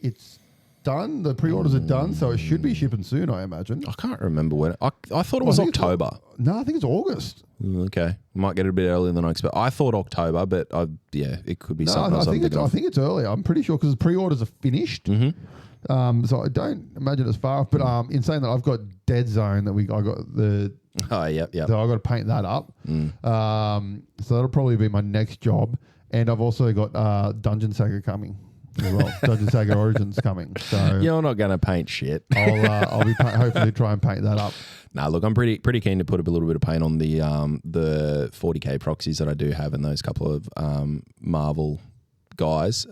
it's done. The pre-orders are done, so it should be shipping soon, I imagine. I can't remember when. I thought it was October. No, I think it's August. Okay, might get it a bit earlier than I expect. I thought October, but it could be something else. I think it's earlier. I'm pretty sure because the pre-orders are finished. Mm-hmm. So I don't imagine it's far off. But in saying that, I've got Dead Zone that I got the. Oh yeah. So I got to paint that up. So that'll probably be my next job, and I've also got Dungeon Saga coming. As well. Dungeon Saga Origins coming. So you're not going to paint shit. I'll be hopefully try and paint that up. Nah, look, I'm pretty keen to put a little bit of paint on the 40K proxies that I do have and those couple of Marvel guys.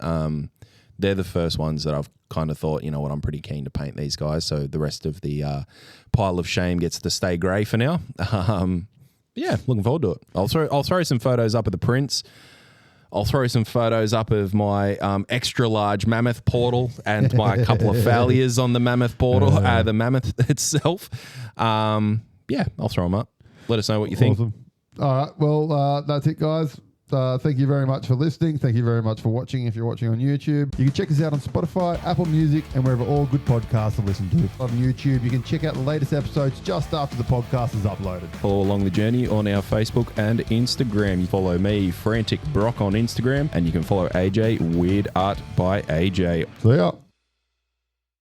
They're the first ones that I've kind of thought, you know what, I'm pretty keen to paint these guys. So the rest of the pile of shame gets to stay grey for now. Yeah, looking forward to it. I'll throw some photos up of the prints. I'll throw some photos up of my extra large Mammoth portal and my couple of failures on the Mammoth portal, the Mammoth itself. Yeah, I'll throw them up. Let us know what you think. Awesome. All right. Well, that's it, guys. Thank you very much for listening. Thank you very much for watching if you're watching on YouTube. You can check us out on Spotify, Apple Music, and wherever all good podcasts are listened to. On YouTube, you can check out the latest episodes just after the podcast is uploaded. Follow along the journey on our Facebook and Instagram. You follow me, Frantic Brock, on Instagram, and you can follow AJ, Weird Art by AJ. See ya.